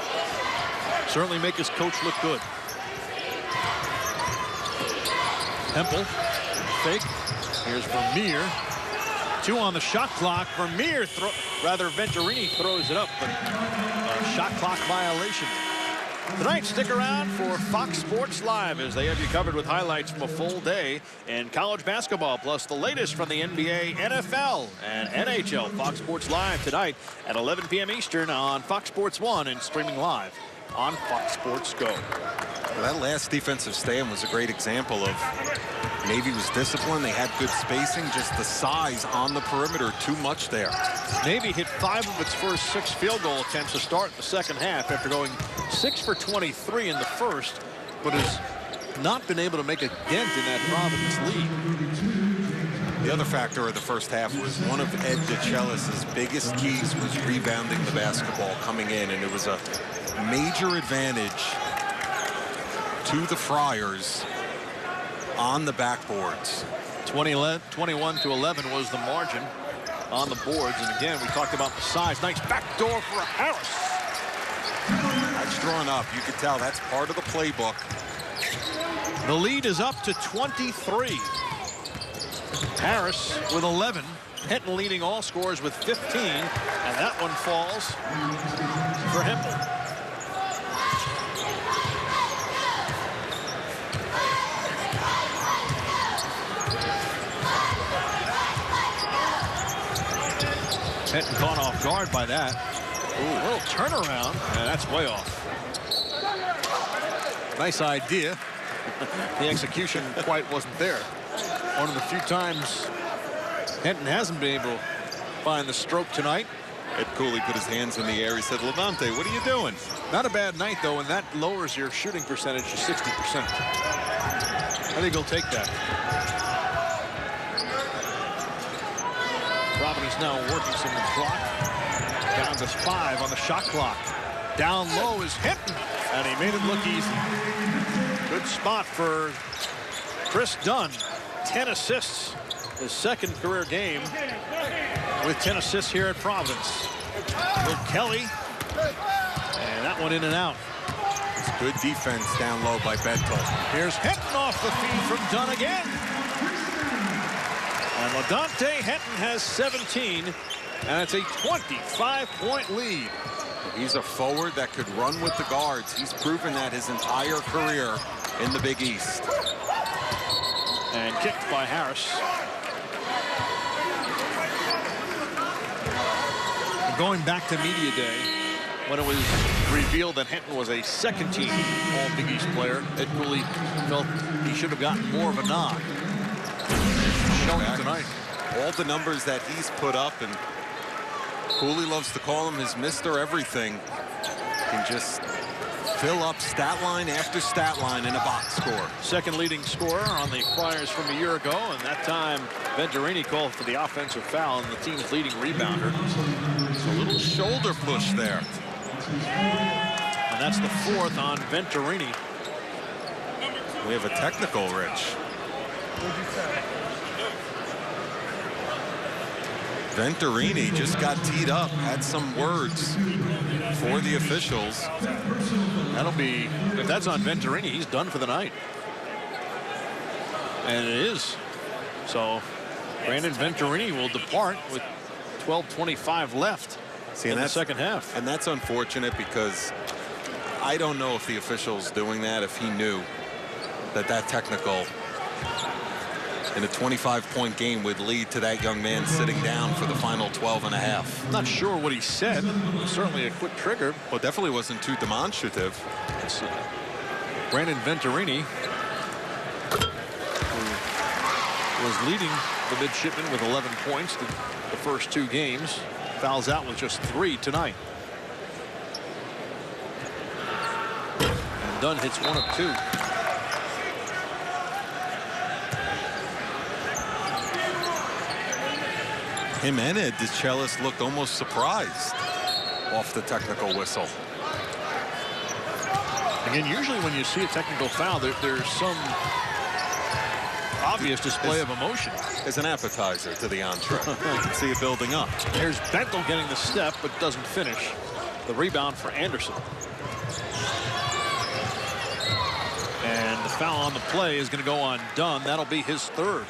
certainly make his coach look good. Temple, fake. Here's Vermeer. 2 on the shot clock. Vermeer, Venturini throws it up, but a shot clock violation. Tonight, stick around for Fox Sports Live as they have you covered with highlights from a full day in college basketball, plus the latest from the NBA, NFL, and NHL. Fox Sports Live tonight at 11 p.m. Eastern on Fox Sports 1 and streaming live on Fox Sports Go. Well, that last defensive stand was a great example of Navy was disciplined. They had good spacing, just the size on the perimeter, too much there. Navy hit 5 of its first 6 field goal attempts to start the second half after going 6 for 23 in the first, but has not been able to make a dent in that Providence lead. The other factor of the first half was one of Ed DeChellis' biggest keys was rebounding the basketball coming in, and it was a major advantage to the Friars on the backboards. 21-11 was the margin on the boards, and again we talked about the size. Nice backdoor for Harris. That's drawn up. You can tell that's part of the playbook. The lead is up to 23. Harris with 11. Henton leading all scores with 15, and that one falls for Hempel. Henton caught off guard by that. Ooh, a little turnaround, and that's way off. Nice idea. The execution quite wasn't there. One of the few times Henton hasn't been able to find the stroke tonight. Ed Cooley put his hands in the air. He said, LaDonte, what are you doing? Not a bad night, though, and that lowers your shooting percentage to 60%. I think he'll take that. Providence now working some of the clock. Down to 5 on the shot clock. Down low is Henton, and he made it look easy. Good spot for Chris Dunn. 10 assists, his second career game with 10 assists here at Providence. Will Kelly, and that one in and out. It's good defense down low by Bentel. Here's Henton off the feed from Dunn again. And LaDonte Henton has 17, and it's a 25-point lead. He's a forward that could run with the guards. He's proven that his entire career in the Big East. And kicked by Harris. Going back to media day, when it was revealed that Henton was a second-team All-Big East player, Ed Cooley felt he should have gotten more of a nod. Showing tonight. All the numbers that he's put up, and Cooley loves to call him his Mr. Everything. Can just fill up stat line after stat line in a box score. Second leading scorer on the Friars from a year ago, and that time Venturini called for the offensive foul, and the team's leading rebounder. It's a little shoulder push there. And that's the 4th on Venturini. We have a technical, Rich. Venturini just got teed up, had some words for the officials. That'll be, if that's on Venturini, he's done for the night. And it is. So Brandon Venturini will depart with 12:25 left See, in the second half. And that's unfortunate because I don't know if the official's doing that, if he knew that that technical in a 25-point game would lead to that young man sitting down for the final 12 and a half. I'm not sure what he said. It was certainly a quick trigger. Well, definitely wasn't too demonstrative. It's Brandon Venturini, who was leading the midshipmen with 11 points the first 2 games. Fouls out with just 3 tonight. And Dunn hits 1 of 2. Him and Ed DeChellis looked almost surprised off the technical whistle. Again, usually when you see a technical foul, there's some obvious display of emotion. As an appetizer to the entree. You can see it building up. Here's Bentel getting the step, but doesn't finish. The rebound for Anderson. And the foul on the play is going to go on Dunn. That'll be his 3rd.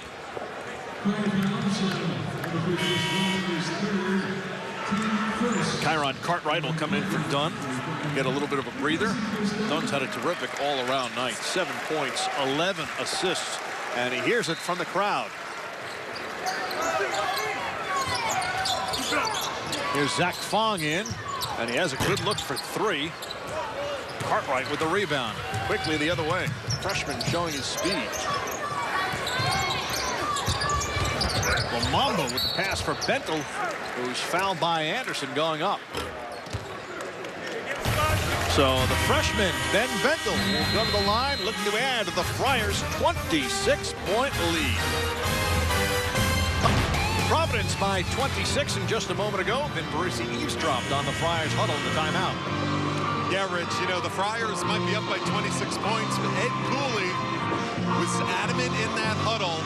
Kyron Cartwright will come in for Dunn. Get a little bit of a breather. Dunn's had a terrific all-around night. 7 points, 11 assists, and he hears it from the crowd. Here's Zach Fong in, and he has a good look for 3. Cartwright with the rebound. Quickly the other way. The freshman showing his speed. Lamamba with the pass for Bentel, who's fouled by Anderson going up. So the freshman, Ben Bentel, will go to the line, looking to add to the Friars' 26-point lead. Providence by 26, and just a moment ago, Ben Barisi eavesdropped on the Friars huddle in the timeout. Yeah, Rich, you know, the Friars might be up by 26 points, but Ed Cooley was adamant in that huddle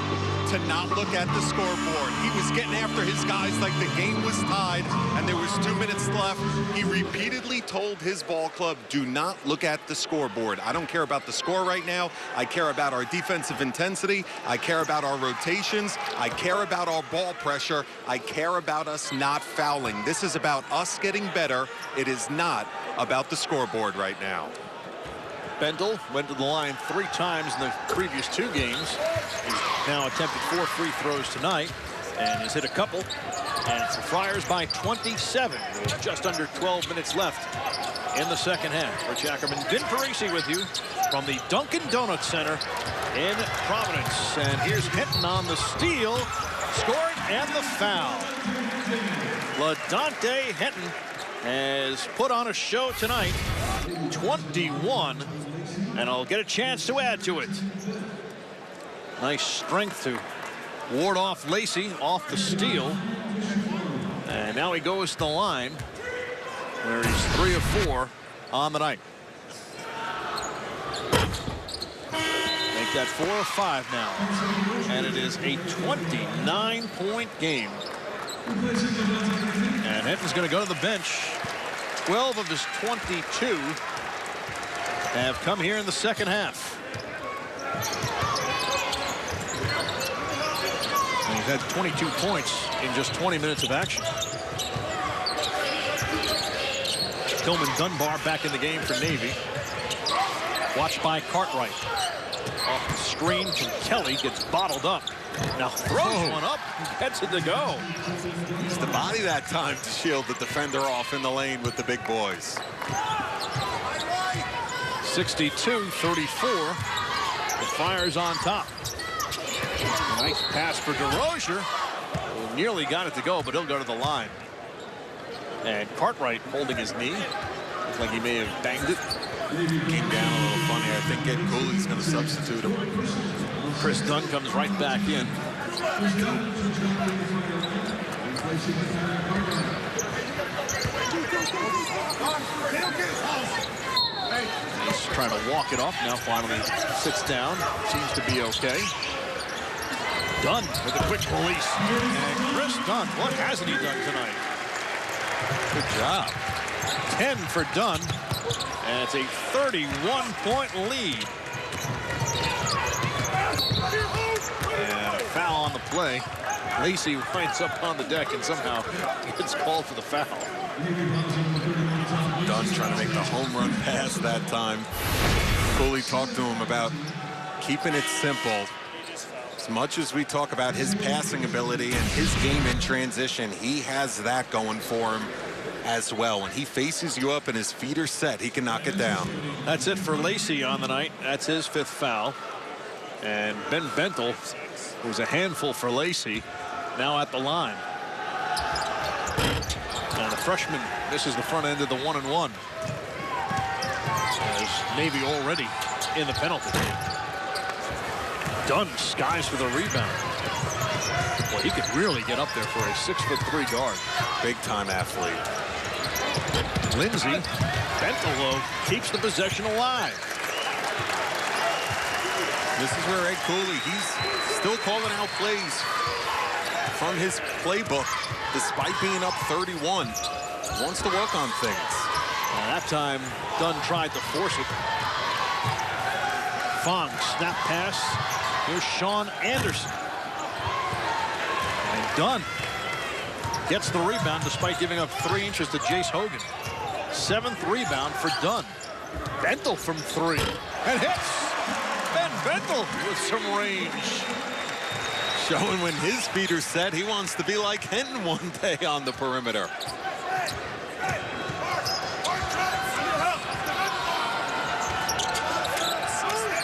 to not look at the scoreboard. He was getting after his guys like the game was tied and there was 2 minutes left. He repeatedly told his ball club, do not look at the scoreboard. I don't care about the score right now. I care about our defensive intensity. I care about our rotations. I care about our ball pressure. I care about us not fouling. This is about us getting better. It is not about the scoreboard right now. Bentel went to the line 3 times in the previous 2 games. He's now attempted 4 free throws tonight and has hit a couple. And it's the Friars by 27 with just under 12 minutes left in the second half. Rich Ackerman, Vin Parisi with you from the Dunkin Donuts Center in Providence. And here's Hinton on the steal, scoring, and the foul. LaDontae Hinton has put on a show tonight. 21, and I'll get a chance to add to it. Nice strength to ward off Lacey off the steal. And now he goes to the line where he's 3 of 4 on the night. Make that 4 of 5 now. And it is a 29-point game. And Hinton's going to go to the bench. 12 of his 22 have come here in the second half. And he's had 22 points in just 20 minutes of action. Tillman Dunbar back in the game for Navy. Watched by Cartwright. Off the screen from Kelly, gets bottled up. Now throws one up, gets it to go. Used the body that time to shield the defender off in the lane with the big boys. 62-34. The Friars on top. A nice pass for DeRozier. Nearly got it to go, but he'll go to the line. And Cartwright holding his knee. Looks like he may have banged it. Came down a little funny. I think Ed Cooley's going to substitute him. Chris Dunn comes right back in. He's trying to walk it off. Now finally sits down. Seems to be okay. Dunn with a quick release. And Chris Dunn, what hasn't he done tonight? Good job. 10 for Dunn. And it's a 31-point lead. And a foul on the play. Lacey winds up on the deck and somehow gets called for the foul. Dunn trying to make the home run pass that time. Cooley talked to him about keeping it simple. As much as we talk about his passing ability and his game in transition, he has that going for him as well. When he faces you up and his feet are set, he can knock it down. That's it for Lacey on the night. That's his 5th foul. And Ben Bentel, who's a handful for Lacey, now at the line. And the freshman misses the front end of the 1-and-1. As Navy already in the penalty. Dunn skies for the rebound. Well, he could really get up there for a 6'3" guard. Big time athlete. Lindsay, Bentel keeps the possession alive. This is where Ed Cooley, he's still calling out plays from his playbook, despite being up 31. Wants to work on things. And that time, Dunn tried to force it. Fong, snap pass. Here's Sean Anderson. And Dunn gets the rebound despite giving up 3 inches to Jace Hogan. 7th rebound for Dunn. Bentel from 3. And hits. Ben Bentel with some range. Showing when his feet are set, he wants to be like Henton one day on the perimeter.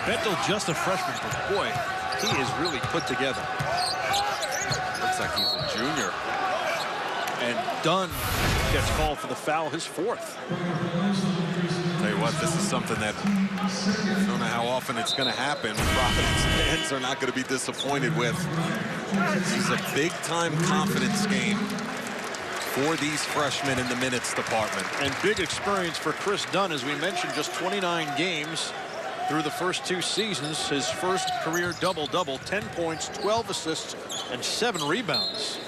Bentel just a freshman, but boy, he is really put together. Looks like he's a junior. And Dunn gets called for the foul, his 4th. Tell you what, this is something that I don't know how often it's going to happen. Providence fans are not going to be disappointed with. This is a big-time confidence game for these freshmen in the minutes department. And big experience for Chris Dunn, as we mentioned, just 29 games through the first 2 seasons. His first career double-double, 10 points, 12 assists, and 7 rebounds.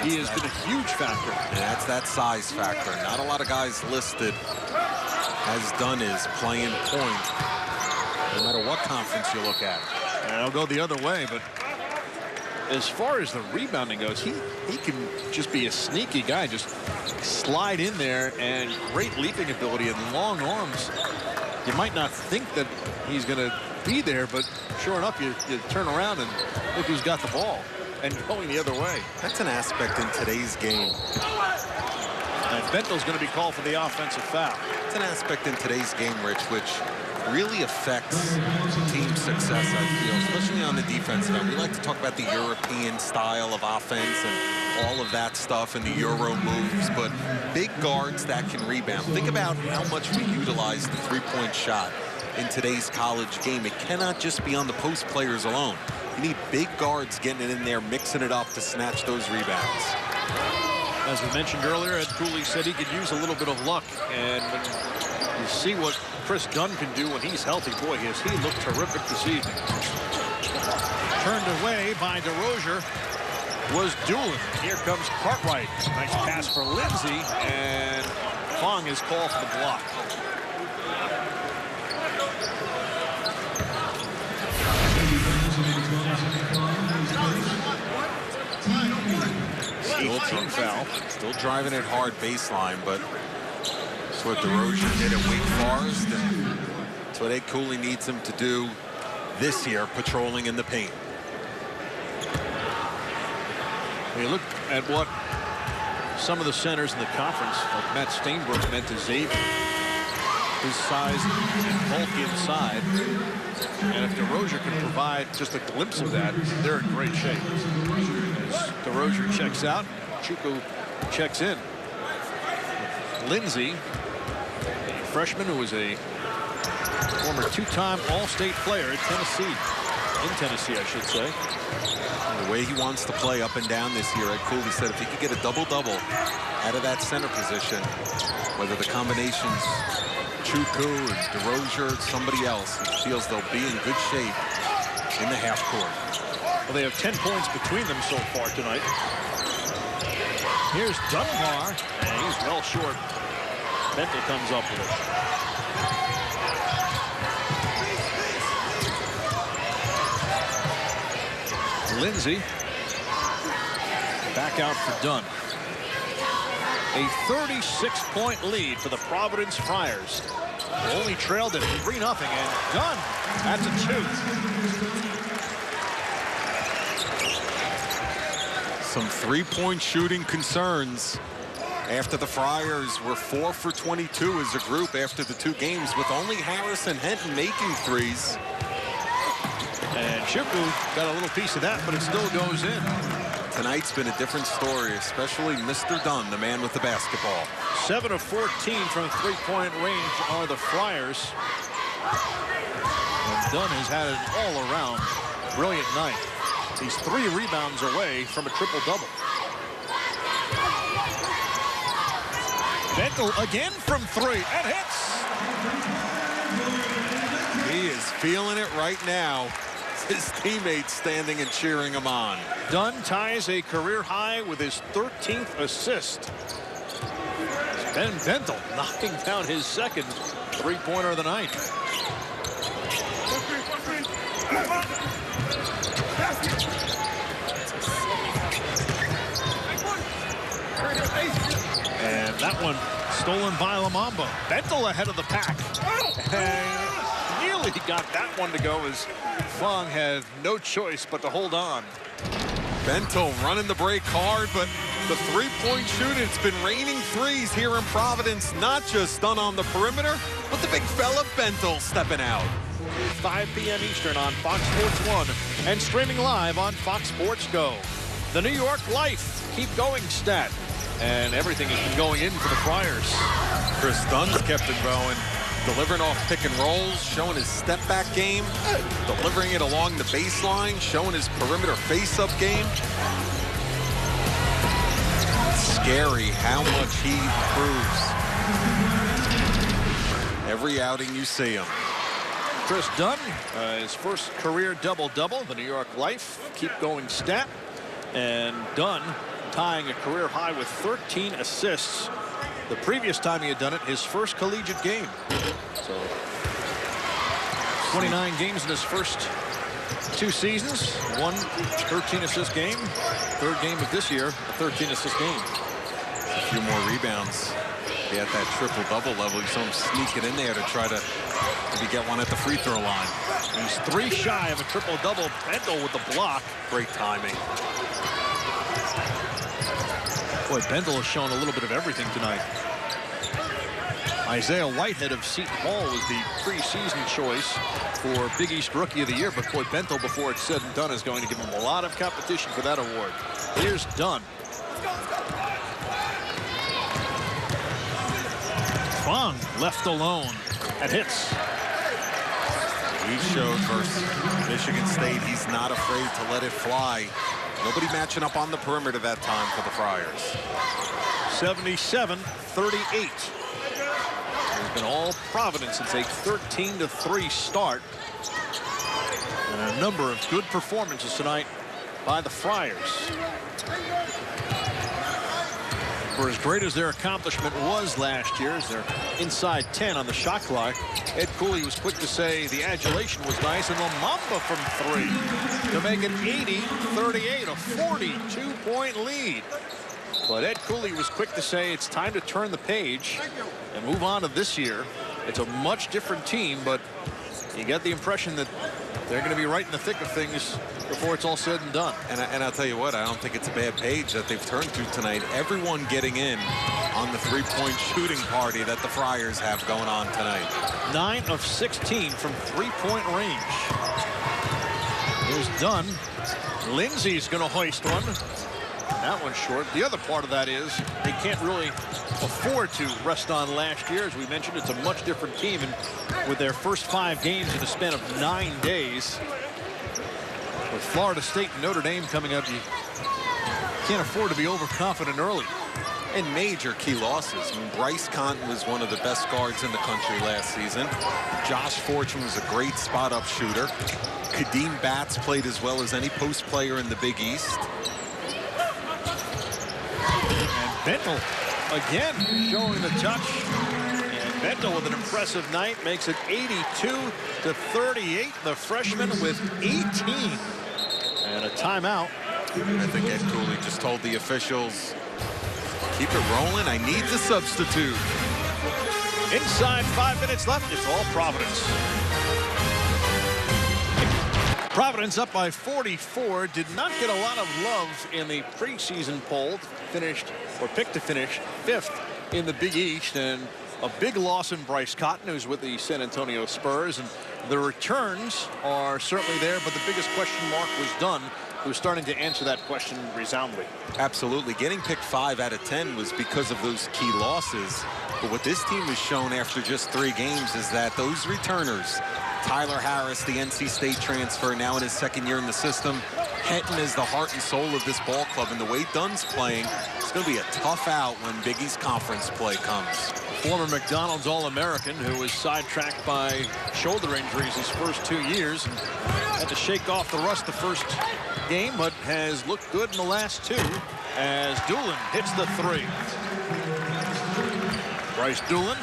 He has been a huge factor. And that's that size factor. Not a lot of guys listed as Dunn is playing point, no matter what conference you look at. And I'll go the other way, but as far as the rebounding goes, he can just be a sneaky guy, just slide in there, and great leaping ability and long arms. You might not think that he's going to be there, but sure enough, you turn around and look who's got the ball. And going the other way. That's an aspect in today's game. And Bentel's going to be called for the offensive foul. It's an aspect in today's game, Rich, which really affects team success, I feel, especially on the defensive end. We like to talk about the European style of offense and all of that stuff and the Euro moves, but big guards that can rebound. Think about how much we utilize the three-point shot in today's college game. It cannot just be on the post players alone. You need big guards getting it in there, mixing it up to snatch those rebounds. As we mentioned earlier, Ed Cooley said he could use a little bit of luck. And when you see what Chris Dunn can do when he's healthy, boy, he looked terrific this evening. Turned away by DeRozier was Doolin. Here comes Cartwright. Nice pass for Lindsay, and Fong is called for the block. Still driving it hard baseline, but that's what DeRozier did at Wake Forest, and that's what Ed Cooley needs him to do this year, patrolling in the paint. When you look at what some of the centers in the conference, like Matt Stainbrook, meant to Xavier, his size and bulk inside, and if DeRozier can provide just a glimpse of that, they're in great shape. As DeRozier checks out, Chuku checks in. Lindsay, a freshman who was a former 2-time All-State player at Tennessee. In Tennessee, I should say. And the way he wants to play up and down this year, Ed Cooley said if he could get a double-double out of that center position, whether the combinations Chuku and DeRozier, somebody else, he feels they'll be in good shape in the half court. Well, they have 10 points between them so far tonight. Here's Dunbar, and he's well short. Bentel comes up with it. Lindsay back out for Dunn. A 36-point lead for the Providence Friars. Only trailed at 3-0, and Dunn, that's a 2. Some three-point shooting concerns after the Friars were 4 for 22 as a group after the 2 games, with only Harris and Henton making threes. And Chukwu got a little piece of that, but it still goes in. Tonight's been a different story, especially Mr. Dunn, the man with the basketball. 7 of 14 from three-point range are the Friars. And Dunn has had an all-around brilliant night. He's 3 rebounds away from a triple-double. Bentel again from 3 and hits. He is feeling it right now. His teammates standing and cheering him on. Dunn ties a career high with his 13th assist. Ben Bentel knocking down his second three-pointer of the night. And that one stolen by Lamamba. Bentel ahead of the pack. And nearly got that one to go as Fong had no choice but to hold on. Bentel running the break hard, but the three-point shooting, it's been raining threes here in Providence, not just Dunn on the perimeter, but the big fella Bentel stepping out. 5 p.m. Eastern on Fox Sports 1 and streaming live on Fox Sports Go. The New York Life keep going stat, and everything has been going in for the Friars. Chris Dunn's kept it going, delivering off pick and rolls, showing his step-back game, delivering it along the baseline, showing his perimeter face-up game. Scary how much he improves every outing you see him. Chris Dunn, his first career double-double. The New York Life keep going stat, and Dunn tying a career high with 13 assists. The previous time he had done it, his first collegiate game. So 29 games in his first 2 seasons. 1 13-assist game. Third game of this year, a 13-assist game. A few more rebounds. Be at that triple-double level. You saw him sneak it in there to try to maybe get one at the free throw line. He's 3 shy of a triple-double. Bentel with the block. Great timing. Boy, Bentel has shown a little bit of everything tonight. Isaiah Whitehead of Seton Hall was the preseason choice for Big East Rookie of the Year, but boy, Bentel, before it's said and done, is going to give him a lot of competition for that award. Here's Dunn. Fong left alone and hits. He showed versus Michigan State he's not afraid to let it fly. Nobody matching up on the perimeter that time for the Friars. 77-38. It's been all Providence since a 13-3 start. And a number of good performances tonight by the Friars. For as great as their accomplishment was last year, as they're inside 10 on the shot clock, Ed Cooley was quick to say the adulation was nice, and Lamamba from 3 to make it 80-38, a 42-point lead. But Ed Cooley was quick to say it's time to turn the page and move on to this year. It's a much different team, but you get the impression that they're going to be right in the thick of things before it's all said and done. And I'll tell you what, I don't think it's a bad page that they've turned to tonight. Everyone getting in on the three-point shooting party that the Friars have going on tonight. 9 of 16 from three-point range. Here's Dunn. Lindsay's going to hoist one. That one's short. The other part of that is they can't really afford to rest on last year. As we mentioned, it's a much different team, and with their first 5 games in a span of 9 days, with Florida State and Notre Dame coming up, you can't afford to be overconfident early. And major key losses. I mean, Bryce Conton was one of the best guards in the country last season. Josh Fortune was a great spot-up shooter. Kadeem Batts played as well as any post player in the Big East. And Bentel again showing the touch. And Bentel with an impressive night makes it 82-38. The freshman with 18. And a timeout. I think Ed Cooley just told the officials, keep it rolling. I need the substitute. Inside 5 minutes left. It's all Providence. Providence up by 44. Did not get a lot of love in the preseason poll. Finished or picked to finish 5th in the Big East, and a big loss in Bryce Cotton, who's with the San Antonio Spurs. And the returns are certainly there, but the biggest question mark was Dunn, who's starting to answer that question resoundingly. Absolutely. Getting picked 5 out of 10 was because of those key losses. But what this team has shown after just 3 games is that those returners, Tyler Harris, the NC State transfer, now in his 2nd year in the system, Henton is the heart and soul of this ball club. And the way Dunn's playing, it's going to be a tough out when Big East conference play comes. Former McDonald's All-American who was sidetracked by shoulder injuries his first 2 years and had to shake off the rust the first game, but has looked good in the last 2 as Doolin hits the 3. Bryce Doolin,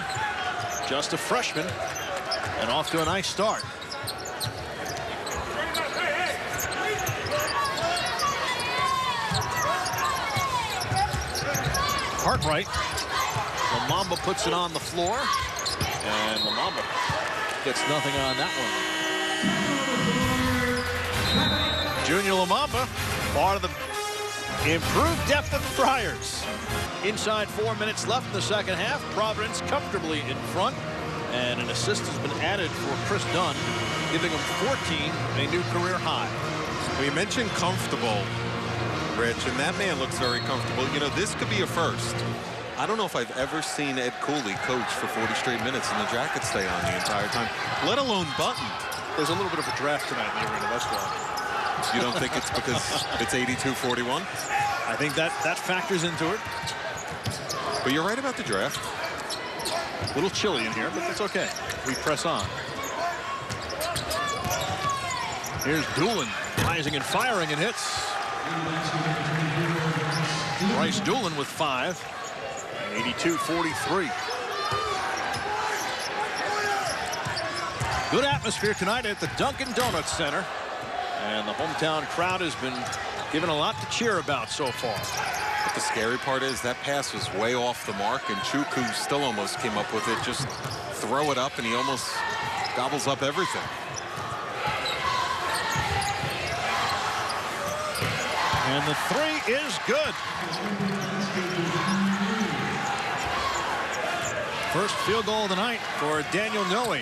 just a freshman, and off to a nice start. Cartwright. Lamamba puts it on the floor, and Lamamba gets nothing on that one. Junior Lamamba, part of the improved depth of the Friars. Inside 4 minutes left in the second half. Providence comfortably in front, and an assist has been added for Chris Dunn, giving him 14, a new career high. We mentioned comfortable, Rich, and that man looks very comfortable. You know, this could be a first. I don't know if I've ever seen Ed Cooley coach for 40 straight minutes and the jacket stay on the entire time, let alone buttoned. There's a little bit of a draft tonight in the arena, that's why. You don't think it's because it's 82-41? I think that factors into it. But you're right about the draft. A little chilly in here, but that's okay. We press on. Here's Doolin, rising and firing, and hits. Bryce Doolin with 5. 82-43. Good atmosphere tonight at the Dunkin Donuts Center. And the hometown crowd has been given a lot to cheer about so far. But the scary part is that pass was way off the mark, and Chukwu still almost came up with it. Just throw it up, and he almost gobbles up everything. And the 3 is good. First field goal of the night for Daniel Noe.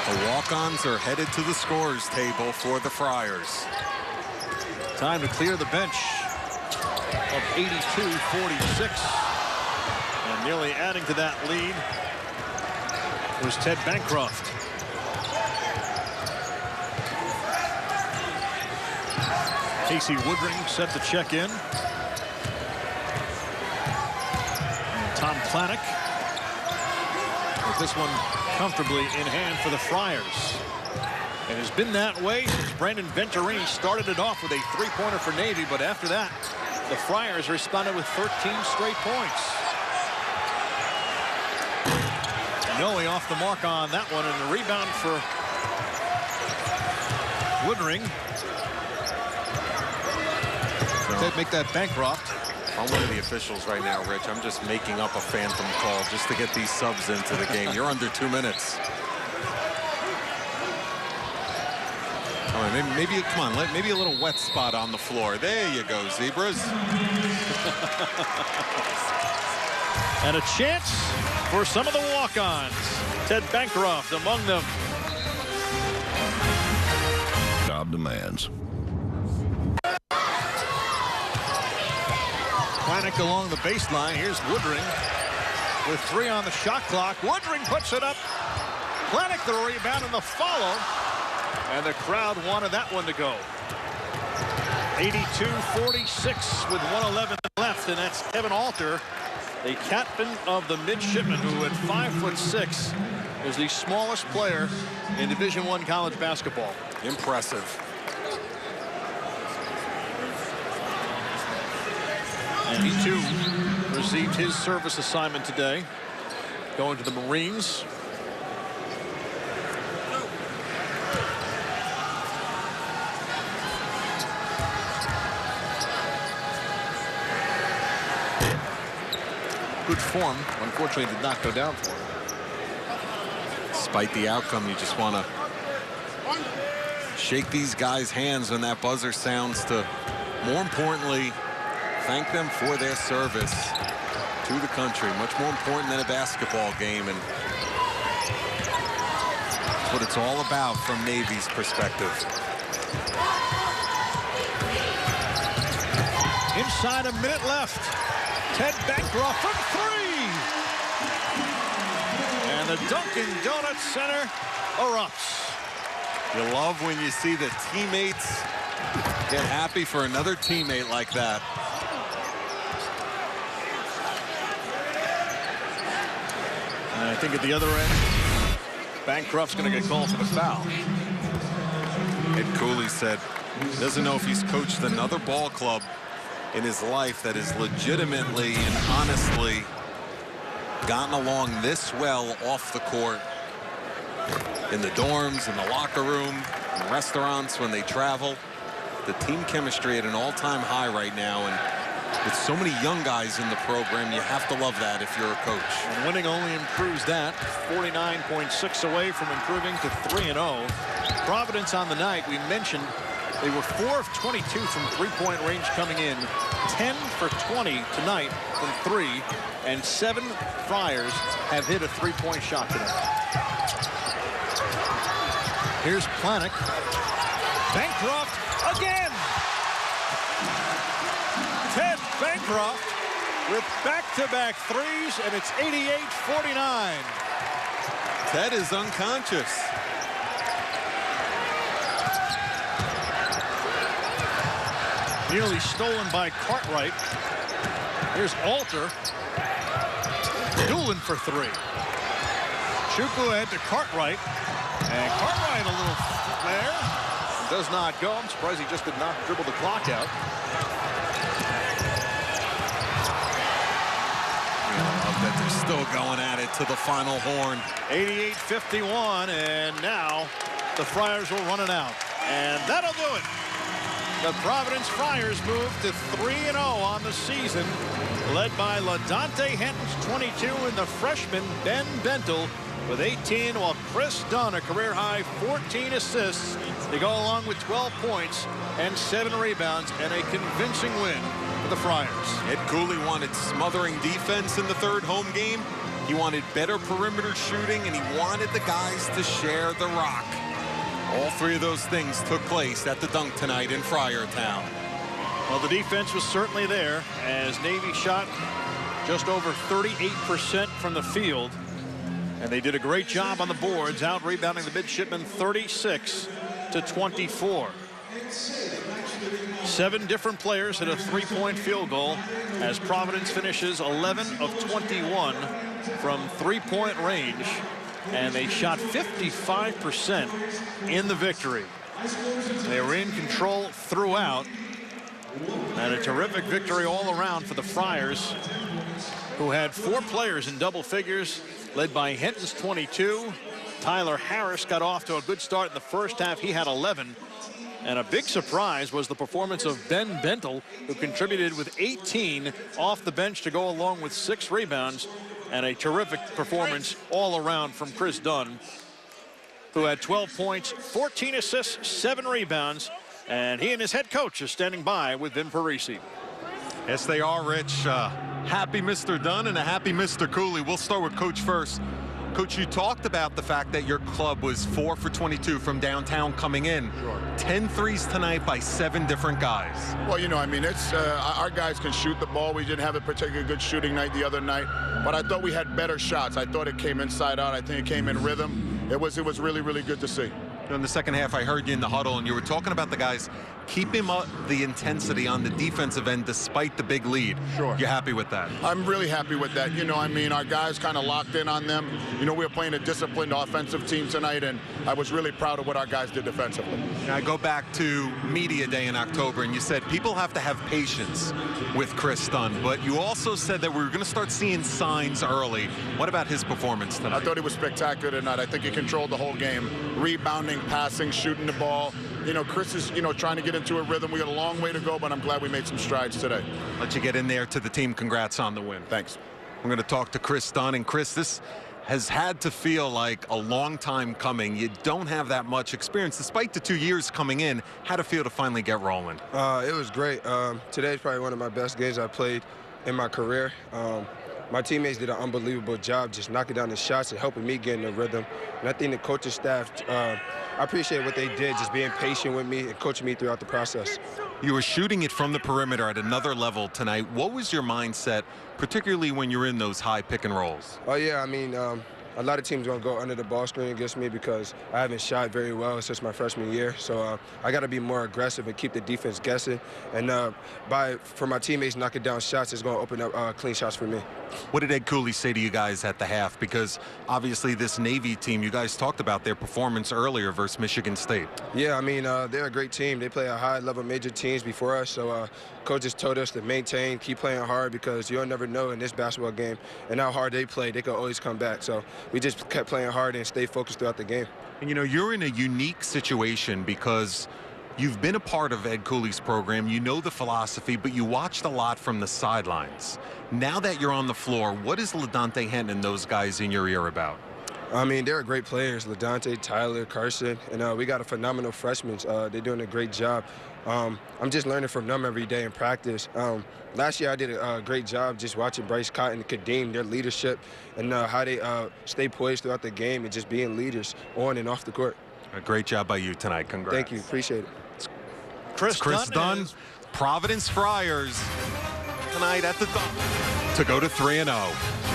The walk-ons are headed to the scorers table for the Friars. Time to clear the bench of 82-46. And nearly adding to that lead was Ted Bancroft. Casey Woodring set to check in. And Tom Klanick with this one comfortably in hand for the Friars. It has been that way since Brandon Venturini started it off with a 3-pointer for Navy, but after that, the Friars responded with 13 straight points. Noe off the mark on that one, and the rebound for Woodring. Make that Bancroft. I'm one of the officials right now, Rich. I'm just making up a phantom call just to get these subs into the game. You're under 2 minutes. All right, maybe come on, maybe a little wet spot on the floor. There you go, Zebras. And a chance for some of the walk-ons. Ted Bancroft among them. Job demands. Klanick along the baseline. Here's Woodring with 3 on the shot clock. Woodring puts it up. Klanick the rebound and the follow. And the crowd wanted that one to go. 82-46 with 1:11 left, and that's Kevin Alter, the captain of the midshipmen, who at 5'6" is the smallest player in Division I college basketball. Impressive. And he too received his service assignment today, going to the Marines. good form. Unfortunately, it did not go down for him. Despite the outcome, you just want to shake these guys' hands when that buzzer sounds to, more importantly, thank them for their service to the country. Much more important than a basketball game, and that's what it's all about from Navy's perspective. Inside a minute left. Ted Bancroft from three. And the Dunkin Donuts Center erupts. You love when you see the teammates get happy for another teammate like that. And I think at the other end, Bancroft's going to get called for the foul. Ed Cooley said he doesn't know if he's coached another ball club in his life that has legitimately and honestly gotten along this well off the court, in the dorms, in the locker room, in restaurants when they travel. The team chemistry at an all-time high right now, and with so many young guys in the program, you have to love that if you're a coach. And winning only improves that. 49.6 away from improving to 3-0. Providence on the night, we mentioned they were 4 of 22 from three-point range coming in, 10 for 20 tonight from three, and 7 Friars have hit a three-point shot tonight. Here's Planick. Bancroft again. Ted Bancroft with back-to-back threes, and it's 88-49. Ted is unconscious. Nearly stolen by Cartwright. Here's Alter. Doolin for three. Chukwu ahead to Cartwright. And Cartwright a little flare. Does not go. I'm surprised he just did not dribble the clock out. That they're still going at it to the final horn. 88-51, and now the Friars will run it out. And that'll do it. The Providence Friars move to 3-0 on the season, led by LaDante Henton's 22 and the freshman Ben Bentel with 18, while Chris Dunn, a career-high 14 assists. They go along with 12 points and 7 rebounds, and a convincing win for the Friars. Ed Cooley wanted smothering defense in the third home game. He wanted better perimeter shooting, and he wanted the guys to share the rock. All three of those things took place at the dunk tonight in Friartown. Well, the defense was certainly there as Navy shot just over 38% from the field. And they did a great job on the boards, out-rebounding the midshipmen 36-24. 7 different players hit a three-point field goal as Providence finishes 11 of 21 from three-point range. And they shot 55% in the victory. They were in control throughout. And a terrific victory all around for the Friars, who had 4 players in double figures, led by Henton's 22. Tyler Harris got off to a good start in the first half. He had 11. And a big surprise was the performance of Ben Bentel, who contributed with 18 off the bench to go along with 6 rebounds. And a terrific performance all around from Chris Dunn, who had 12 points, 14 assists, 7 rebounds. And he and his head coach are standing by with Vin Parisi. Yes, they are, Rich. Happy Mr. Dunn and a happy Mr. Cooley. We'll start with Coach first. Coach, you talked about the fact that your club was 4 for 22 from downtown coming in. Sure. 10 threes tonight by 7 different guys. Well, you know, I mean, it's our guys can shoot the ball. We didn't have a particularly good shooting night the other night, but I thought we had better shots. I thought it came inside out. I think it came in rhythm. It was really, really good to see. In the second half, I heard you in the huddle, and you were talking about the guys keeping up the intensity on the defensive end despite the big lead. Sure. You happy with that? I'm really happy with that. You know, I mean, our guys kind of locked in on them. You know, we were playing a disciplined offensive team tonight, and I was really proud of what our guys did defensively. Now, I go back to Media Day in October, and you said people have to have patience with Chris Dunn, but you also said that we were going to start seeing signs early. What about his performance tonight? I thought he was spectacular tonight. I think he controlled the whole game. Rebounding, passing, shooting the ball. You know, Chris is, you know, trying to get into a rhythm. We got a long way to go, but I'm glad we made some strides today. Let you get in there to the team. Congrats on the win. Thanks. I'm going to talk to Chris Dunn. And Chris, this has had to feel like a long time coming. You don't have that much experience, despite the 2 years coming in. How'd it feel to finally get rolling? It was great. Today's probably one of my best games I played in my career. My teammates did an unbelievable job just knocking down the shots and helping me get in the rhythm. And I think the coaching staff, I appreciate what they did, just being patient with me and coaching me throughout the process. You were shooting it from the perimeter at another level tonight. What was your mindset, particularly when you're in those high pick and rolls? Oh, yeah, I mean, a lot of teams are going to go under the ball screen against me because I haven't shot very well since my freshman year. So I got to be more aggressive and keep the defense guessing. And for my teammates knocking down shots, it's going to open up clean shots for me. What did Ed Cooley say to you guys at the half? Because obviously this Navy team, you guys talked about their performance earlier versus Michigan State. Yeah, I mean, they're a great team. They play a high-level major teams before us. So coaches told us to maintain, keep playing hard because you'll never know in this basketball game and how hard they play. They can always come back. So we just kept playing hard and stayed focused throughout the game. And, you know, you're in a unique situation because you've been a part of Ed Cooley's program. You know the philosophy, but you watched a lot from the sidelines. Now that you're on the floor, what is LaDante Henton and those guys in your ear about? I mean, they're great players, LaDante, Tyler, Carson, and we got a phenomenal freshmen. They're doing a great job. I'm just learning from them every day in practice. Last year I did a great job just watching Bryce Cotton, Kadeem, their leadership, and how they stay poised throughout the game and just being leaders on and off the court. A great job by you tonight. Congrats. Thank you. Appreciate it. Chris Dunn, Providence Friars tonight at the Dunk to go to 3-0.